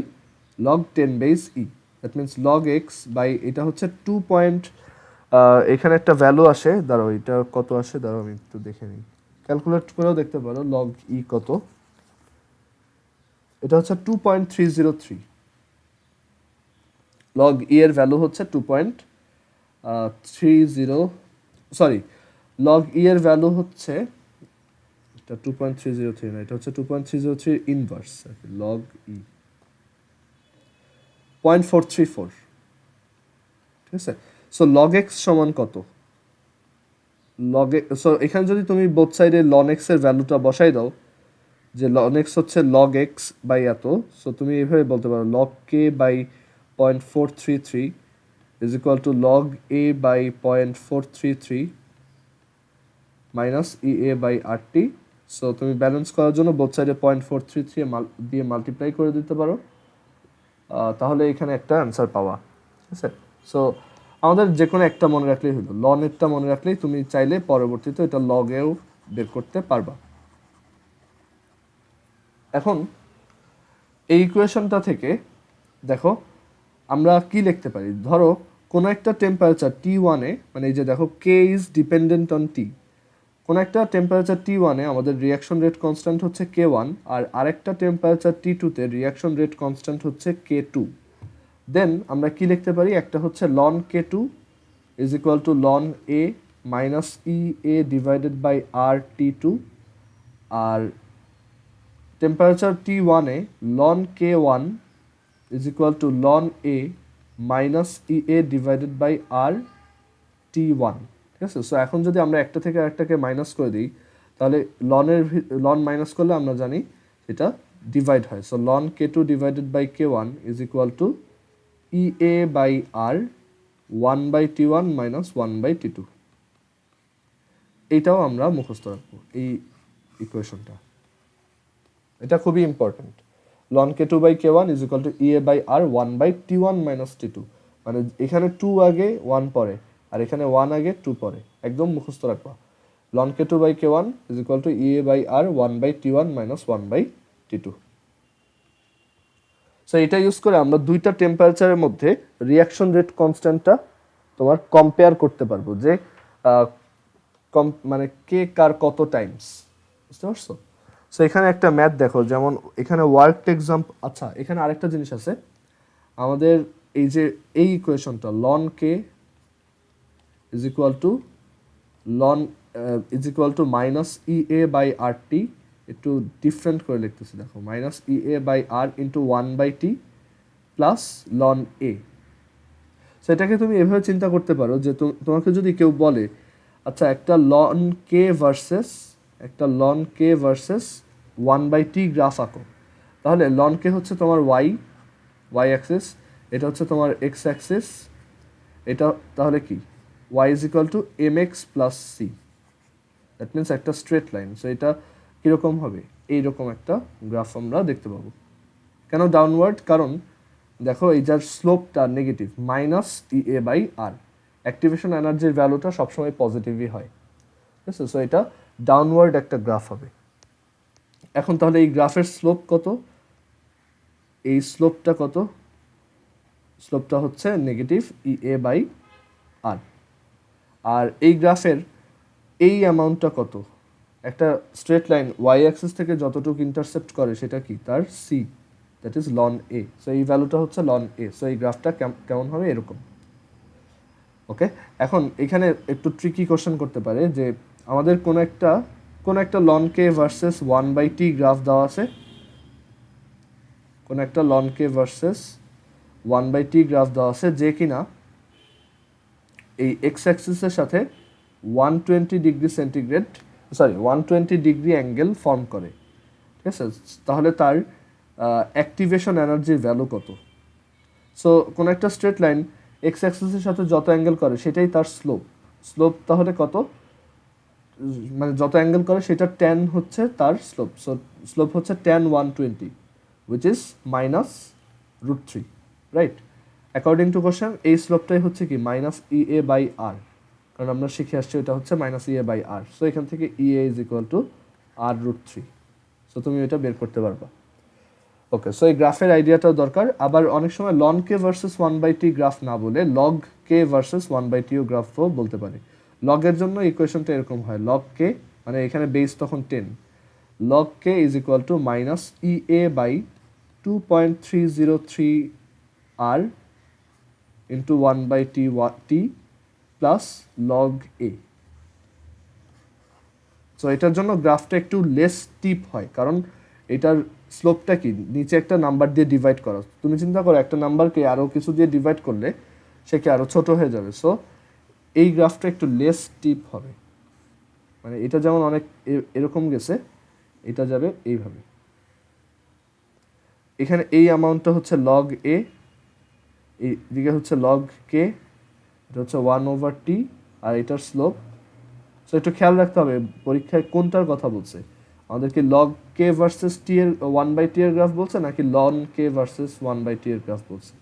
log 10 base E, that means log X by, এটা হচ্ছে 2 পয়েন্ট, এখানে একটা ভ্যালু আসে, দাঁড়াও এটা কত আসে, দাঁড়াও আমি একটু দেখে নিই, ক্যালকুলেট করেও দেখতে পারো লগ ই কত। এটা হচ্ছে 2.303, লগ ই এর ভ্যালু হচ্ছে 2.303 সরি লগ ই এর ভ্যালু হচ্ছে এটা 2.303 না, এটা হচ্ছে 2.303 ইনভার্স লগ ই 0.434, ঠিক আছে। সো লগ এক্স সমান কত, লগ সো এখানে যদি তুমি বোথ সাইডে লন এক্স এর ভ্যালুটা বসাই দাও, যে লন এক্স হচ্ছে লগ এক্স বাই এত, সো তুমি এইভাবে বলতে পারো log K by 0.433 is equal to log A by 0.433 minus E A by R T. So তুমি ব্যালেন্স করার জন্য বোথ সাইডে 0.433 দিয়ে মাল্টিপ্লাই করে দিতে পারো, তাহলে এখানে একটা অ্যান্সার পাওয়া, ঠিক আছে। সো আমাদের যে কোনো একটা মনে রাখলেই হলো, লনেরটা মনে রাখলেই তুমি চাইলে পরবর্তীতে এটা লগেও বের করতে পারবা। এখন এই ইকুয়েশনটা থেকে দেখো আমরা কি লিখতে পারি, ধরো কোনো একটা টেম্পারেচার টি ওয়ানে, মানে এই যে দেখো K is dependent on T, কোনো একটা টেম্পারেচার টি ওয়ানে আমাদের রিয়াকশন রেট কনস্ট্যান্ট হচ্ছে কে ওয়ান, আর আরেকটা টেম্পারেচার টি টুতে রিয়াকশন রেট কনস্ট্যান্ট হচ্ছে কে টু। দেন আমরা কি লিখতে পারি, একটা হচ্ছে ln K two is equal to ln A minus E A divided by R T two, আর টেম্পারেচার টি ওয়ানে ln K one is equal to ln A minus E A divided by R T one, ঠিক আছে। সো এখন যদি আমরা একটা থেকে আরেকটাকে মাইনাস করে দিই, তাহলে লন মাইনাস করলে আমরা জানি এটা ডিভাইড হয়। So ln K two divided by K one is equal to E A by R 1/T1 minus 1/T2। এইটাও আমরা মুখস্থ রাখবো, এই ইকুয়েশনটা, এটা খুবই important. Ln K two by K one is equal to E A by R 1/T1 minus T2, মানে এখানে 2 আগে 1 পরে, আর এখানে 1 আগে 2 পরে, একদম মুখস্থ রাখবা। Ln K two by K one is equal to E A by R 1/T1 minus 1/T2। So এটা ইউজ করে আমরা দুইটা টেম্পারেচারের মধ্যে রিয়াকশন রেট কনস্ট্যান্টটা তোমার কম্পেয়ার করতে পারবো, যে মানে কে কার কত টাইমস, বুঝতে পারছো। সো এখানে একটা ম্যাথ দেখো, যেমন এখানে ওয়ার্ক এক্সাম্পল। আচ্ছা, এখানে আরেকটা জিনিস আছে, আমাদের এই যে এই ইকুয়েশনটা ln K is equal to ln is equal to minus E A by R T, একটু ডিফারেন্ট করে লিখতেছি দেখো, minus E A by R into 1/T plus ln A. সেটাকে তুমি এভাবে চিন্তা করতে পারো যে তোমাকে যদি কেউ বলে আচ্ছা একটা লন কে ভার্সেস 1/T গ্রাফ আঁকো, তাহলে লন কে হচ্ছে তোমার ওয়াই অ্যাক্সিস, এটা হচ্ছে তোমার এক্স অ্যাক্সিস, এটা তাহলে কি Y is equal to M X plus C, that means একটা স্ট্রেট লাইন। সো এটা কীরকম হবে, এইরকম একটা গ্রাফ আমরা দেখতে পাবো। কেন ডাউনওয়ার্ড, কারণ দেখো এই যার স্লোপটা negative minus E A by R, activation এনার্জির ভ্যালুটা সবসময় পজিটিভই হয়, ঠিক আছে। সো এটা ডাউনওয়ার্ড একটা গ্রাফ হবে। এখন তাহলে এই গ্রাফের স্লোপ কত, এই স্লোপটা কত, স্লোপটা হচ্ছে নেগেটিভ ই এ বাই আর, আর এই গ্রাফের এই অ্যামাউন্টটা কত, একটা স্ট্রেট লাইন ওয়াই অ্যাক্সিস থেকে যতটুকু ইন্টারসেপ্ট করে সেটা কি তার C, that is ln A. So এই ভ্যালুটা হচ্ছে লন এ। সো এই গ্রাফটা কেমন হবে, এরকম। ওকে, এখন এখানে একটু ট্রিকি কোশ্চেন করতে পারে যে আমাদের কোন একটা লন কে ভার্সেস 1/T গ্রাফ দেওয়া আছে, কোন একটা লন কে ভার্সেস 1/T গ্রাফ দেওয়া আছে, যে কিনা এই এক্স অ্যাক্সিসের সাথে 120 degree centigrade 120 degree angle form করে, ঠিক আছে। তাহলে তার অ্যাক্টিভেশন এনার্জির ভ্যালু কত। সো কোনো একটা স্ট্রেট লাইন এক্স অ্যাক্সিসের সাথে যত অ্যাঙ্গেল করে সেটাই তার স্লোপ তাহলে কত, মানে যত অ্যাঙ্গেল করে সেটা tan হচ্ছে তার স্লোপ। সো স্লোপ হচ্ছে tan 120 which is minus √3, right. According to question এই স্লোপটাই হচ্ছে কি মাইনাস ই এ বাই আর, কারণ আমরা শিখে আসছি এটা হচ্ছে minus E A by R. So এখান থেকে E A is equal to r√3। So তুমি এটা বের করতে পারবা। ওকে, সো এই গ্রাফের আইডিয়াটাও দরকার। আবার অনেক সময় লন কে ভার্সেস 1/T গ্রাফ না বলে লগ কে ভার্সেস 1/T গ্রাফও বলতে পারে। লগের জন্য ইকুয়েশনটা এরকম হয়, লগ কে মানে এখানে বেস তখন 10, log K is equal to minus E A by 2.303 R into 1/T plus log A. So এটার জন্য গ্রাফটা একটু লেস স্টিপ হয়, কারণ এটার স্লোপটা কি নিচে একটা নাম্বার দিয়ে ডিভাইড করা। তুমি চিন্তা করো একটা নাম্বারকে আরও কিছু দিয়ে ডিভাইড করলে সে কি আরও ছোট হয়ে যাবে। সো এই গ্রাফটা একটু লেস স্টিপ হবে, মানে এটা যেমন অনেক এরকম গেছে, এটা যাবে এইভাবে। এখানে এই অ্যামাউন্টটা হচ্ছে লগ এ, এইদিকে হচ্ছে লগ কে, এটা হচ্ছে 1/t, আর এটার স্লোপ। সো একটু খেয়াল রাখতে হবে পরীক্ষায় কোনটার কথা বলছে, আমাদেরকে লগ কে ভার্সেস টি এর 1/t এর গ্রাফ বলছে নাকি লন কে ভার্সেস 1/t এর গ্রাফ বলছে।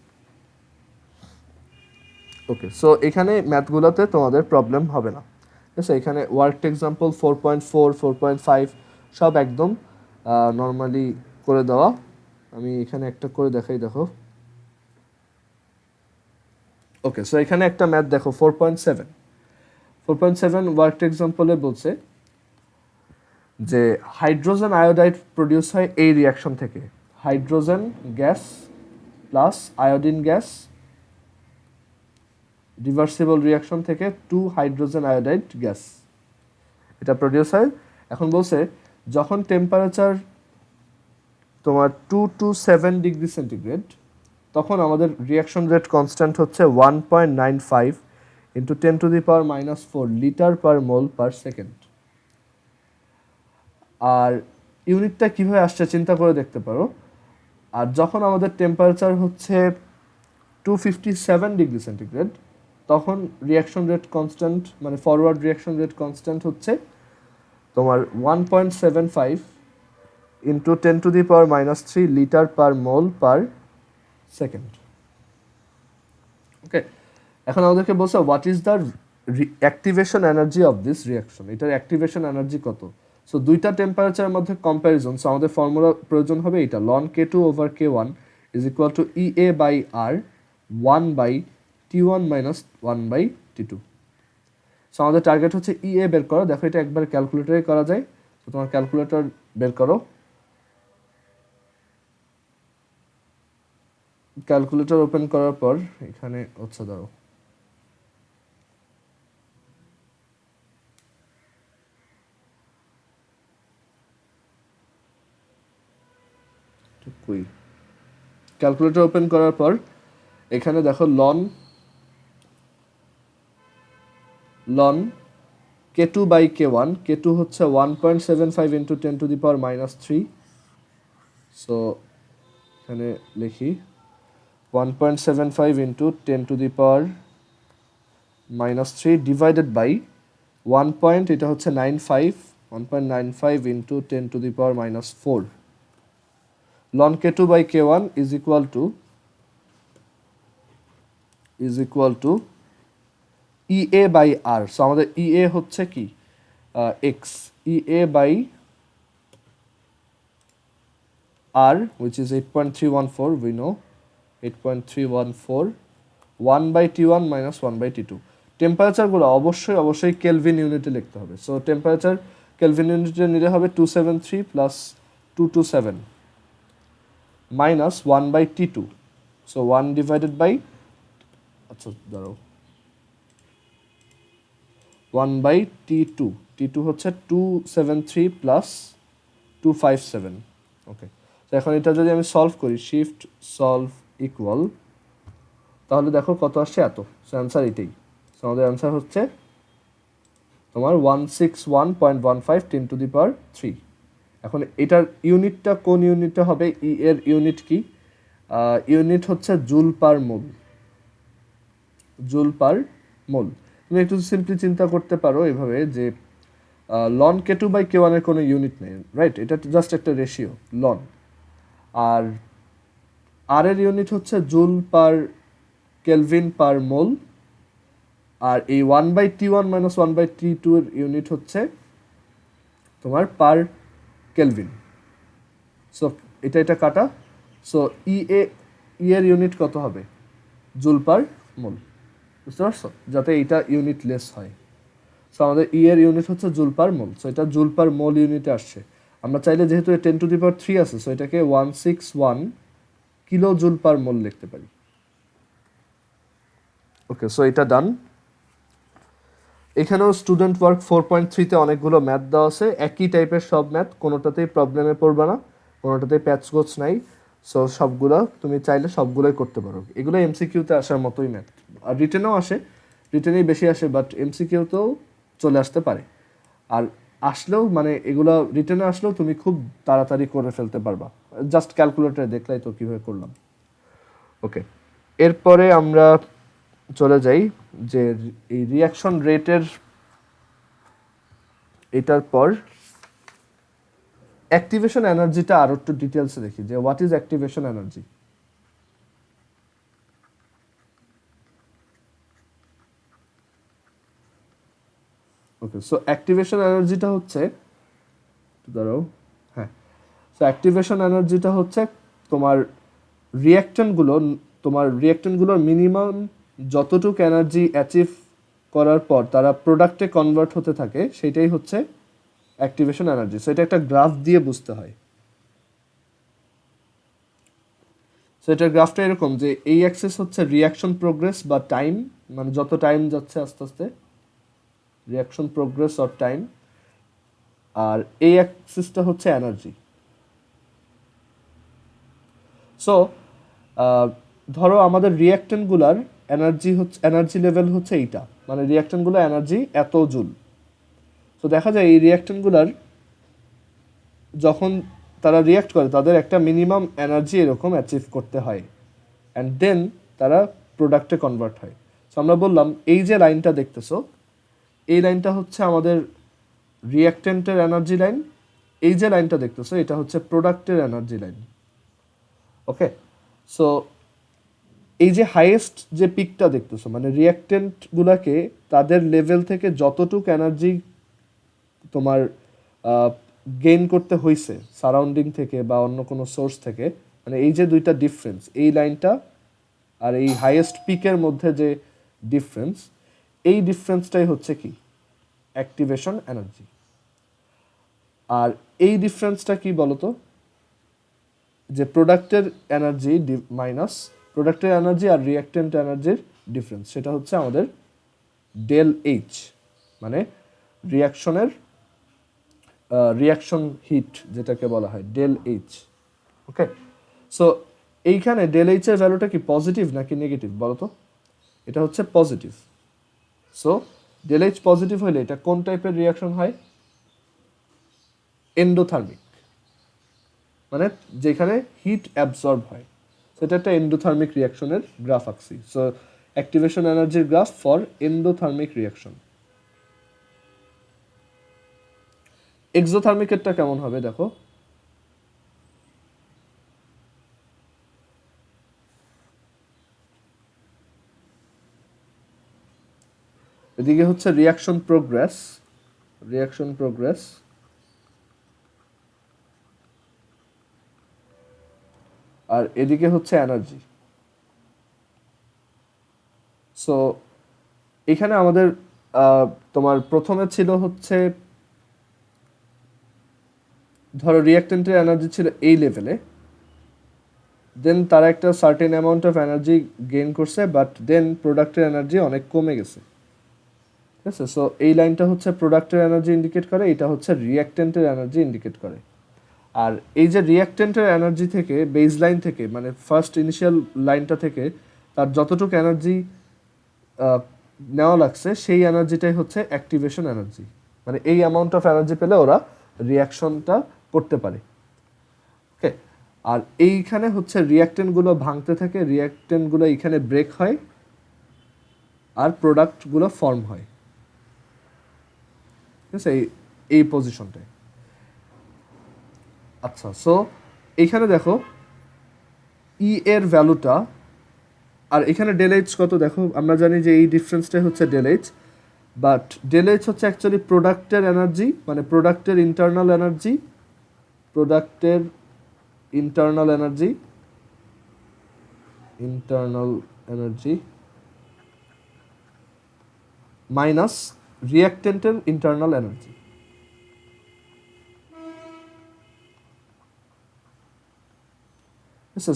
ওকে, সো এখানে ম্যাথগুলোতে তোমাদের প্রবলেম হবে না, ঠিক আছে। এখানে ওয়ার্কড এক্সাম্পল 4.4, 4.5 সব একদম নর্মালি করে দেওয়া। আমি এখানে একটা করে দেখাই, দেখো। ওকে, সো এখানে একটা ম্যাথ দেখো 4.7 ওয়ার্কড এক্সাম্পলে বলছে যে হাইড্রোজেন আয়োডাইড প্রডিউস হয় এই রিয়াকশন থেকে, hydrogen gas plus iodine gas reversible reaction থেকে 2 হাইড্রোজেন আয়োডাইড গ্যাস, এটা প্রডিউস হয়। এখন বলছে যখন টেম্পারেচার তোমার 2 to 7 ডিগ্রি সেন্টিগ্রেড, তখন আমাদের রিয়াকশন রেট কনস্ট্যান্ট হচ্ছে 1.95 ইন্টু 10⁻⁻⁴ লিটার পার মোল পার সেকেন্ড। আর ইউনিটটা কীভাবে আসছে চিন্তা করে দেখতে পারো। আর যখন আমাদের টেম্পারেচার হচ্ছে 257 ডিগ্রি সেন্টিগ্রেড, তখন রিয়াকশন রেট কনস্ট্যান্ট, মানে ফরওয়ার্ড রিয়াকশন রেট কনস্ট্যান্ট হচ্ছে তোমার 1.75 ইন্টু 10⁻³ লিটার পার মোল পার সেকেন্ড। ওকে, এখন আমাদেরকে বলছে what is the activation energy of this reaction, এটার অ্যাক্টিভেশন এনার্জি কত। সো দুইটা টেম্পারেচারের মধ্যে কম্প্যারিজন, সো আমাদের ফর্মুলা প্রয়োজন হবে এটা, ln K2/K1 is equal to EA/R 1/T1 minus 1/T2। So আমাদের টার্গেট হচ্ছে EA বের করা। দেখো এটা একবার ক্যালকুলেটরে করা যায়, তো তোমার ক্যালকুলেটর বের করো। ক্যালকুলেটর ওপেন করার পর এখানে হচ্ছে ধরো ক্যালকুলেটর ওপেন করার পর এখানে দেখো লন K2/K1, K2 হচ্ছে 1.75 ইন্টু 10⁻³ সো এখানে লিখি 1.75 ইন্টু 10⁻³ ডিভাইডেড বাই 1. এটা হচ্ছে 1.95 into 10⁻⁴। ln K2/K1 is equal to EA/R. So আমাদের EA হচ্ছে কি x, EA/R which is 8.314, we know 8.314, 1/T1 minus 1/T2। টেম্পারেচারগুলো অবশ্যই কেলভিন ইউনিটে লিখতে হবে। সো টেম্পারেচার কেলভিন ইউনিটে নিলে হবে 273 plus 227 minus 1/T2। So 1 divided by, আচ্ছা দাঁড়াও, 1/T2, T2 হচ্ছে 273 প্লাস 257। ওকে, তো এখন এটা যদি আমি সলভ করি, শিফট সলভ ইকুয়াল, তাহলে দেখো কত আসছে এত। সো অ্যান্সার এটাই। সো আমাদের অ্যান্সার হচ্ছে তোমার 161.15 10⁻³ এখন এটার ইউনিটটা কোন ইউনিটটা হবে, ই এর ইউনিট কি, ইউনিট হচ্ছে জুল পার মোল। তুমি একটু সিম্পলি চিন্তা করতে পারো এভাবে যে লন K2/K1 এর কোনো ইউনিট নেই, রাইট, এটা জাস্ট একটা রেশিও লন, আর আর এর ইউনিট হচ্ছে joule per kelvin per mole, আর এই 1/T1 মাইনাস 1/T2 এর ইউনিট হচ্ছে তোমার পার কেলভিন। সো এটা কাটা। সো ই এর ইউনিট কত হবে, জুল পার মোল, বুঝতে পারছো, যাতে এইটা ইউনিট লেস হয়। সো আমাদের এর ইউনিট হচ্ছে জুল পার মোল। সো এটা জুল পার মোল ইউনিটে আসছে। আমরা চাইলে যেহেতু 10⁻³ আছে, সো এটাকে 161 কিলো জুল পার মোল লিখতে পারি। ওকে, সো এটা ডান। এখানেও স্টুডেন্ট ওয়ার্ক 4.3-তে অনেকগুলো ম্যাথ দেওয়া আছে, একই টাইপের সব ম্যাথ, কোনোটাতেই প্রবলেমে পড়বে না, কোনোটাতেই প্যাচ গোছ নাই। সো সবগুলো তুমি চাইলে সবগুলোই করতে পারো। এগুলো এমসিকিউতে আসার মতোই ম্যাথ, আর রিটেনেও আসে, রিটেনেই বেশি আসে, বাট এমসিকিউতেও চলে আসতে পারে। আর আসলেও মানে এগুলো রিটেনে আসলেও তুমি খুব তাড়াতাড়ি করে ফেলতে পারবা, জাস্ট ক্যালকুলেটরে দেখলাই তো কীভাবে করলাম। ওকে, এরপরে আমরা চলে যাই যে এই রিয়াকশন রেটের, এটার পর অ্যাক্টিভেশন এনার্জিটা আরও একটু ডিটেলসে দেখি যে what is activation energy. Okay, so activation এনার্জিটা হচ্ছে, ধরো হ্যাঁ, সো অ্যাক্টিভেশন এনার্জিটা হচ্ছে তোমার রিয়াক্ট্যান্টগুলোর মিনিমাম যতটুকু এনার্জি অ্যাচিভ করার পর তারা প্রোডাক্টে কনভার্ট হতে থাকে, সেটাই হচ্ছে অ্যাক্টিভেশন এনার্জি। সো এটা একটা গ্রাফ দিয়ে বুঝতে হয়। সো এটার গ্রাফটা এরকম যে এই অ্যাক্সিস হচ্ছে রিয়াকশন প্রোগ্রেস বা টাইম, মানে যত টাইম যাচ্ছে আস্তে আস্তে রিয়াকশন প্রোগ্রেস অর টাইম, আর এই অ্যাক্সিসটা হচ্ছে এনার্জি। সো ধরো আমাদের রিয়াক্ট্যান্টগুলার এনার্জি লেভেল হচ্ছে এইটা, মানে রিয়াক্ট্যান্টগুলো এনার্জি এত জুল। তো দেখা যায় এই রিয়াক্ট্যান্টগুলার যখন তারা রিয়াক্ট করে তাদের একটা মিনিমাম এনার্জি এরকম অ্যাচিভ করতে হয়, অ্যান্ড দেন তারা প্রোডাক্টে কনভার্ট হয়। সো আমরা বললাম এই যে লাইনটা দেখতেছো, এই লাইনটা হচ্ছে আমাদের রিয়াক্ট্যান্টের এনার্জি লাইন, এই যে লাইনটা দেখতেছো এটা হচ্ছে প্রোডাক্টের এনার্জি লাইন। ওকে, সো এই যে হাইয়েস্ট যে পিকটা দেখতেছো, মানে রিয়াক্ট্যান্টগুলোকে তাদের লেভেল থেকে যতটুকু এনার্জি তোমার গেইন করতে হয়েছে সারাউন্ডিং থেকে বা অন্য কোনো সোর্স থেকে, মানে এই যে দুইটা ডিফারেন্স, এই লাইনটা আর এই হাইয়েস্ট পিকের মধ্যে যে ডিফারেন্স, এই ডিফারেন্সটাই হচ্ছে কি অ্যাক্টিভেশন এনার্জি। আর এই ডিফারেন্সটা কি বলতো, যে প্রোডাক্টের এনার্জি মাইনাস প্রোডাক্টের এনার্জি আর রিয়াক্ট্যান্ট এনার্জির ডিফারেন্স, সেটা হচ্ছে আমাদের ডেল এইচ, মানে রিয়াকশন হিট যেটাকে বলা হয় ডেল এইচ। ওকে, সো এইখানে ডেল এইচ এর ভ্যালুটা কি পজিটিভ নাকি নেগেটিভ বলো তো? এটা হচ্ছে positive. So del H positive হলে এটা কোন টাইপের রিয়াকশন হয়? এন্ডোথার্মিক, মানে যেখানে হিট অ্যাবজর্ব হয়, সেটা একটা এন্ডোথার্মিক রিয়াকশনের গ্রাফ আঁকছি। সো অ্যাক্টিভেশন এনার্জির গ্রাফ ফর এন্ডোথার্মিক রিয়াকশন। এক্সোথার্মিকেরটা কেমন হবে দেখো, এদিকে হচ্ছে রিয়াকশন প্রোগ্রেস, আর এদিকে হচ্ছে এনার্জি। সো এখানে আমাদের তোমার প্রথমে ছিল হচ্ছে, ধরো রিয়াক্ট্যান্টের এনার্জি ছিল এই লেভেলে, দেন তারা একটা certain amount of energy gain করছে, বাট দেন প্রোডাক্টের এনার্জি অনেক কমে গেছে। ঠিক আছে, সো এই লাইনটা হচ্ছে প্রোডাক্টের এনার্জি ইন্ডিকেট করে, এটা হচ্ছে রিয়াক্ট্যান্টের এনার্জি ইন্ডিকেট করে। আর এই যে রিয়াক্ট্যান্টের এনার্জি থেকে বেস লাইন থেকে, মানে ফার্স্ট ইনিশিয়াল লাইনটা থেকে তার যতটুকু এনার্জি নেওয়া লাগছে, সেই এনার্জিটাই হচ্ছে অ্যাক্টিভেশন এনার্জি। মানে এই অ্যামাউন্ট অফ এনার্জি পেলে ওরা রিয়াকশনটা করতে পারে। ওকে, আর এইখানে হচ্ছে রিয়াক্ট্যান্টগুলো ভাঙতে থাকে, রিয়াক্ট্যান্টগুলো এইখানে ব্রেক হয়, আর প্রোডাক্টগুলো ফর্ম হয়। ঠিক আছে, এই পজিশনটায়। আচ্ছা, সো এইখানে দেখো ই এর ভ্যালুটা, আর এখানে ডেল এইচ কত দেখো, আমরা জানি যে এই ডিফারেন্সটাই হচ্ছে del H, but del H হচ্ছে অ্যাকচুয়ালি প্রোডাক্টের এনার্জি, মানে প্রোডাক্টের ইন্টারনাল এনার্জি মাইনাস রিয়াক্ট্যান্টের ইন্টারনাল এনার্জি।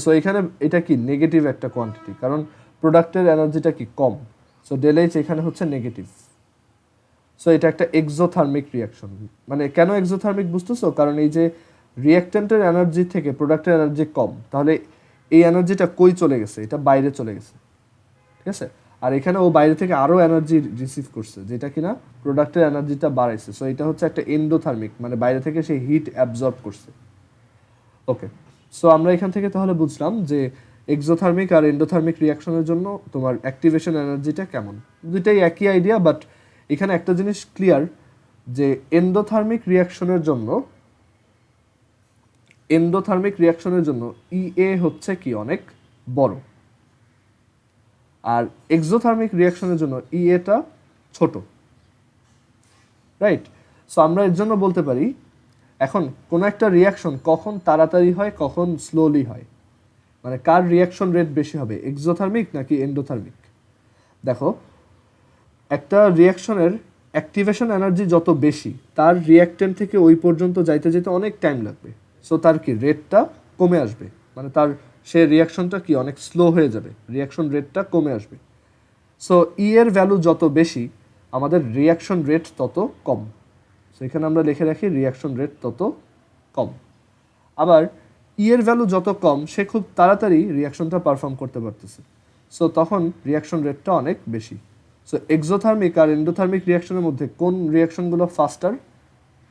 সো এখানে এটা কি নেগেটিভ একটা কোয়ান্টিটি, কারণ প্রোডাক্টের এনার্জিটা কি কম, সো ডেল এইচ এখানে হচ্ছে নেগেটিভ। সো এটা একটা এক্সোথার্মিক রিয়াকশন। মানে কেন এক্সোথার্মিক বুঝতেছো? কারণ এই যে রিয়াক্ট্যান্টের এনার্জি থেকে প্রোডাক্টের এনার্জি কম, তাহলে এই এনার্জিটা কই চলে গেছে? এটা বাইরে চলে গেছে, ঠিক আছে? আর এখানে ও বাইরে থেকে আরও এনার্জি রিসিভ করছে, যেটা কিনা প্রোডাক্টের এনার্জিটা বাড়াইছে। সো এটা হচ্ছে একটা এন্ডোথার্মিক, মানে বাইরে থেকে সে হিট অ্যাবজর্ব করছে। ওকে, সো আমরা এখান থেকে তাহলে বুঝলাম যে এক্সোথার্মিক আর এন্ডোথার্মিক রিয়াকশনের জন্য তোমার অ্যাক্টিভেশন এনার্জিটা কেমন। দুইটাই একই আইডিয়া, বাট এখানে একটা জিনিস ক্লিয়ার যে এন্ডোথার্মিক রিয়াকশনের জন্য ইএ হচ্ছে কি অনেক বড়, আর এক্সোথার্মিক রিয়াকশনের জন্য ইএটা ছোট, রাইট? সো আমরা এর জন্য বলতে পারি এখন কোনো একটা রিয়াকশন কখন তাড়াতাড়ি হয় কখন স্লোলি হয়, মানে কার রিয়াকশন রেট বেশি হবে, এক্সোথার্মিক নাকি এন্ডোথার্মিক? দেখো, একটা রিয়াকশনের অ্যাক্টিভেশন এনার্জি যত বেশি, তার রিয়াক্টেন্ট থেকে ওই পর্যন্ত যাইতে যেতে অনেক টাইম লাগবে। সো তার কি রেটটা কমে আসবে, মানে তার সে রিয়াকশনটা কি অনেক স্লো হয়ে যাবে, রিয়াকশন রেটটা কমে আসবে। সো ই এর ভ্যালু যত বেশি, আমাদের রিয়াকশন রেট তত কম। সো এখানে আমরা লিখে রাখি রিয়াকশন রেট তত কম। আবার ই এর ভ্যালু যত কম, সে খুব তাড়াতাড়ি রিয়াকশনটা পারফর্ম করতে পারতেছে, সো তখন রিয়াকশন রেটটা অনেক বেশি। সো এক্সোথার্মিক আর এন্ডোথার্মিক রিয়াকশনের মধ্যে কোন রিয়াকশনগুলো ফাস্টার?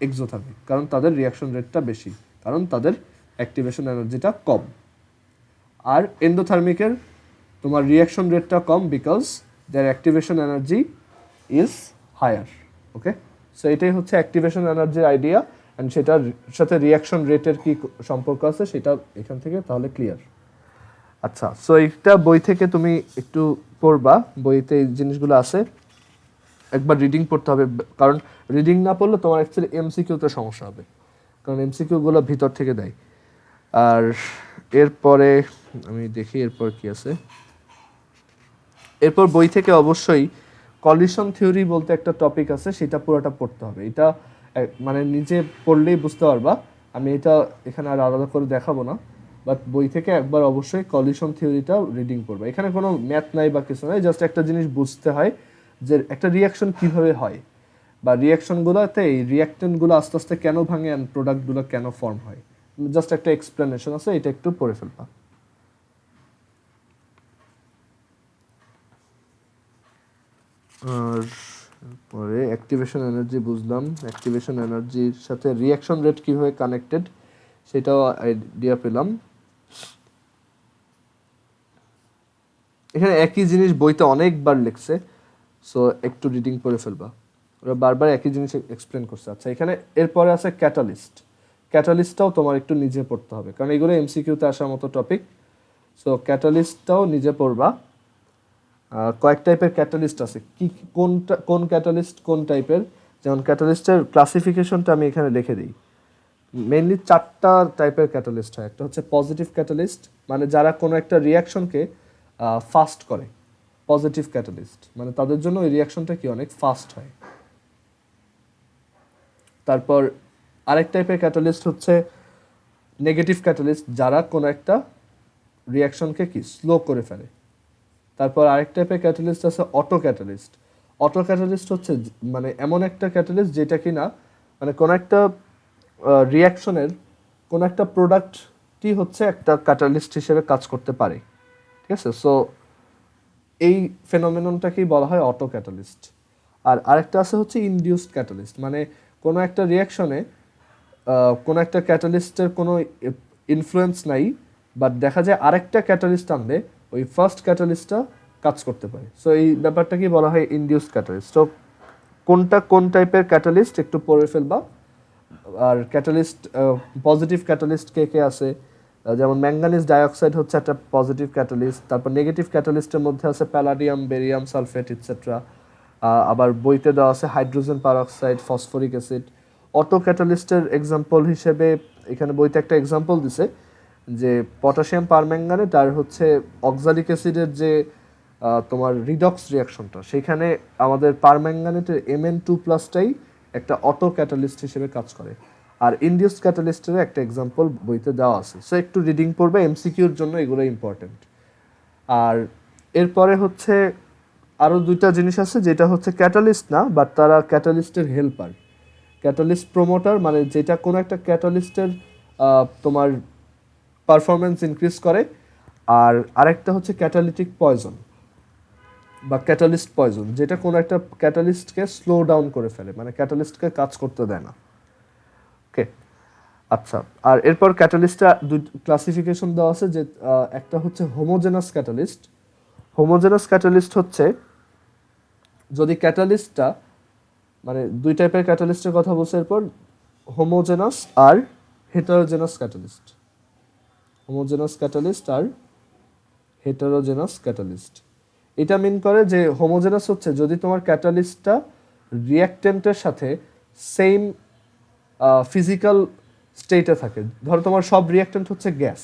এক্সোথার্মিক, কারণ তাদের রিয়াকশন রেটটা বেশি, কারণ তাদের অ্যাক্টিভেশন এনার্জিটা কম। আর এন্ডোথার্মিকের তোমার রিয়াকশন রেটটা কম, because there activation energy is higher. Okay, so এটাই হচ্ছে অ্যাক্টিভেশন এনার্জির আইডিয়া, অ্যান্ড সেটার সাথে রিয়াকশন রেটের কি সম্পর্ক আছে সেটা এখান থেকে তাহলে ক্লিয়ার। আচ্ছা, সো এইটা বই থেকে তুমি একটু পড়বা, বইতে এই জিনিসগুলো আছে, একবার রিডিং পড়তে হবে, কারণ রিডিং না পড়লে তোমার অ্যাকচুয়ালি এমসিকিউতে সমস্যা হবে, কারণ এমসিকিউগুলো ভিতর থেকে দেয়। আর এরপরে আমি দেখি এরপর কি আছে। এরপর বই থেকে অবশ্যই কলিশন থিওরি বলতে একটা টপিক আছে, সেটা পুরোটা পড়তে হবে। এটা মানে নিজে পড়লেই বুঝতে পারবা, আমি এটা এখানে আর আলাদা করে দেখাবো না, বাট বই থেকে একবার অবশ্যই কলিশন থিওরিটা রিডিং করবে। এখানে কোনো ম্যাথ নাই বা কিছু নাই, জাস্ট একটা জিনিস বুঝতে হয় যে একটা রিয়াকশন কিভাবে হয়, বা রিয়াকশনগুলোতে এই রিয়াক্টেন্টগুলো আস্তে আস্তে কেন ভাঙে অ্যান্ড প্রোডাক্টগুলো কেন ফর্ম হয়, জাস্ট একটা এক্সপ্লেনেশন আছে, এটা একটু পড়ে ফেলবা। আর পরে অ্যাক্টিভেশন এনার্জি বুঝলাম, অ্যাক্টিভেশন এনার্জির সাথে রিয়াকশন রেট কীভাবে কানেক্টেড সেটাও আইডিয়া পেলাম। এখানে একই জিনিস বইতে অনেকবার লিখছে, সো একটু রিডিং করে ফেলবা, ওরা বারবার একই জিনিস এক্সপ্লেন করছে। আচ্ছা, এখানে এরপরে আছে ক্যাটালিস্ট। ক্যাটালিস্টটাও তোমার একটু নিজে পড়তে হবে, কারণ এগুলো এমসিকিউতে আসার মতো টপিক। সো ক্যাটালিস্টটাও নিজে পড়বা। কয়েক টাইপের ক্যাটালিস্ট আছে, কোন ক্যাটালিস্ট কোন টাইপের, যেমন ক্যাটালিস্টের ক্লাসিফিকেশনটা আমি এখানে লিখে দিই। মেইনলি 4টা টাইপের ক্যাটালিস্ট হয়। একটা হচ্ছে পজিটিভ ক্যাটালিস্ট, মানে যারা কোনো একটা রিয়াকশনকে ফাস্ট করে, পজিটিভ ক্যাটালিস্ট মানে তাদের জন্য ওই রিয়াকশনটা কি অনেক ফাস্ট হয়। তারপর আরেক টাইপের ক্যাটালিস্ট হচ্ছে নেগেটিভ ক্যাটালিস্ট, যারা কোনো একটা রিয়াকশনকে কি স্লো করে ফেলে। তারপর আরেক টাইপের ক্যাটালিস্ট আছে অটো ক্যাটালিস্ট। অটো ক্যাটালিস্ট হচ্ছে মানে এমন একটা ক্যাটালিস্ট যেটা কি না, মানে কোনো একটা রিয়াকশনের কোনো একটা প্রোডাক্টই হচ্ছে একটা ক্যাটালিস্ট হিসেবে কাজ করতে পারে, ঠিক আছে? সো এই ফেনোমেননটাকেই বলা হয় অটো ক্যাটালিস্ট। আর আরেকটা আছে হচ্ছে ইনডিউসড ক্যাটালিস্ট, মানে কোনো একটা রিয়াকশনে কোনো একটা ক্যাটালিস্টের কোনো ইনফ্লুয়েন্স নাই, বাট দেখা যায় আরেকটা ক্যাটালিস্ট আনলে ওই ফার্স্ট ক্যাটালিস্টটা কাজ করতে পারে। সো এই ব্যাপারটাকেই বলা হয় ইনডিউসড ক্যাটালিস্ট। তো কোনটা কোন টাইপের ক্যাটালিস্ট একটু পড়ে ফেলবা। আর ক্যাটালিস্ট পজিটিভ ক্যাটালিস্ট কে কে আছে, যেমন ম্যাঙ্গানিজ ডাইঅক্সাইড হচ্ছে একটা পজিটিভ ক্যাটালিস্ট। তারপর নেগেটিভ ক্যাটালিস্টের মধ্যে আছে প্যালাডিয়াম, বেরিয়াম সালফেট ইটসেট্রা। আবার বইতে দেওয়া আছে hydrogen peroxide, phosphoric acid. Auto ক্যাটালিস্টের এক্সাম্পল হিসেবে এখানে বইতে একটা এক্সাম্পল দিছে যে পটাশিয়াম পারম্যাঙ্গানেট আর হচ্ছে অক্সালিক অ্যাসিডের যে তোমার রিডক্স রিয়াকশনটা, সেখানে আমাদের পারম্যাঙ্গানেটের Mn2+ একটা অটো ক্যাটালিস্ট হিসেবে কাজ করে। আর ইনডিউসড ক্যাটালিস্টের একটা এক্সাম্পল বইতে দেওয়া আছে, সো একটু রিডিং পড়বে, এমসিকিউর জন্য এগুলো ইম্পর্টেন্ট। আর এরপরে হচ্ছে আরও দুইটা জিনিস আছে যেটা হচ্ছে ক্যাটালিস্ট না, বাট তারা ক্যাটালিস্টের হেল্পার। ক্যাটালিস্ট প্রমোটার মানে যেটা কোনো একটা ক্যাটালিস্টের তোমার পারফরমেন্স ইনক্রিজ করে। আর আরেকটা হচ্ছে ক্যাটালিটিক পয়জন বা ক্যাটালিস্ট পয়জন, যেটা কোনো একটা ক্যাটালিস্টকে স্লো ডাউন করে ফেলে, মানে ক্যাটালিস্টকে কাজ করতে দেয় না। ওকে, আচ্ছা। আর এরপর ক্যাটালিস্টটা দুই ক্লাসিফিকেশন দেওয়া আছে, যে একটা হচ্ছে হোমোজেনাস ক্যাটালিস্ট। হোমোজেনাস ক্যাটালিস্ট হচ্ছে যদি ক্যাটালিস্টটা মানে দুই টাইপের ক্যাটালিস্টের কথা বলছে এরপর, হোমোজেনাস আর হেটারোজেনাস ক্যাটালিস্ট। হোমোজেনাস ক্যাটালিস্ট আর হেটারোজেনাস ক্যাটালিস্ট। এটা মিন করে যে হোমোজেনাস হচ্ছে যদি তোমার ক্যাটালিস্টটা রিঅ্যাক্টেন্টের সাথে সেম ফিজিক্যাল স্টেটে থাকে। ধরো তোমার সব রিঅ্যাক্টেন্ট হচ্ছে গ্যাস,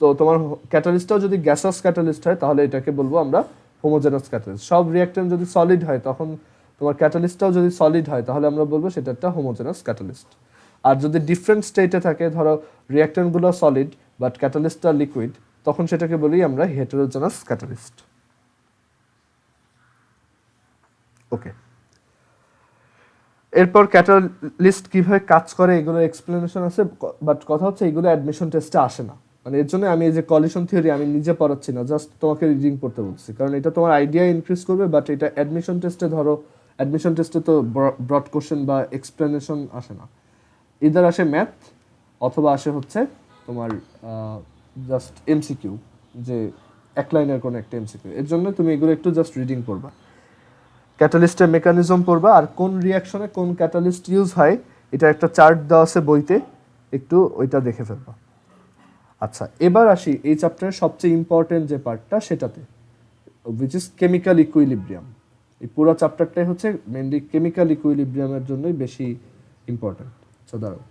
তো তোমার ক্যাটালিস্টটাও যদি গ্যাসাস ক্যাটালিস্ট হয় তাহলে এটাকে বলবো আমরা হোমোজেনাস ক্যাটালিস্ট। সব রিঅ্যাক্টেন্ট যদি সলিড হয়, তখন তোমার ক্যাটালিস্টটাও যদি সলিড হয় তাহলে আমরা বলবো সেটা একটা হোমোজেনাস ক্যাটালিস্ট। আর যদি ডিফারেন্ট স্টেটে থাকে, ধরো রিঅ্যাক্টেন্টগুলো সলিড বাট ক্যাটালিস্টটা লিকুইড, তখন সেটাকে বলি আমরা হেটারোজেনাস ক্যাটালিস্ট। ওকে, এরপর ক্যাটালিস্ট কিভাবে কাজ করে এগুলোর এক্সপ্লেনেশন আছে, বাট কথা হচ্ছে এগুলো অ্যাডমিশন টেস্টে আসে না। মানে এর জন্য আমি এই যে কলিশন থিওরি আমি নিজে পড়াচ্ছি না, জাস্ট তোমাকে রিডিং পড়তে বলছি, কারণ এটা তোমার আইডিয়া ইনক্রিজ করবে, বাট এটা অ্যাডমিশন টেস্টে ধরো অ্যাডমিশন টেস্টে তো ব্রড কোশ্চেন বা এক্সপ্লেনেশন আসে না, ইদার আসে ম্যাথ অথবা আসে হচ্ছে তোমার জাস্ট এমসিকিউ, যে এক লাইনের কোনো একটা এমসিকিউ। এর জন্য তুমি এগুলো একটু জাস্ট রিডিং পড়বা, ক্যাটালিস্টের মেকানিজম পড়বা, আর কোন রিয়াকশনে কোন ক্যাটালিস্ট ইউজ হয় এটা একটা চার্ট দেওয়া আছে বইতে, একটু ওইটা দেখে ফেলবা। আচ্ছা, এবার আসি এই চ্যাপ্টারের সবচেয়ে ইম্পর্টেন্ট যে পার্টটা সেটাতে, উইচ ইজ কেমিক্যাল ইকুইলিব্রিয়াম। এই পুরো চ্যাপ্টারটাই হচ্ছে মেনলি কেমিক্যাল ইকুইলিব্রিয়ামের জন্যই বেশি ইম্পর্টেন্ট। আচ্ছা দাঁড়াও।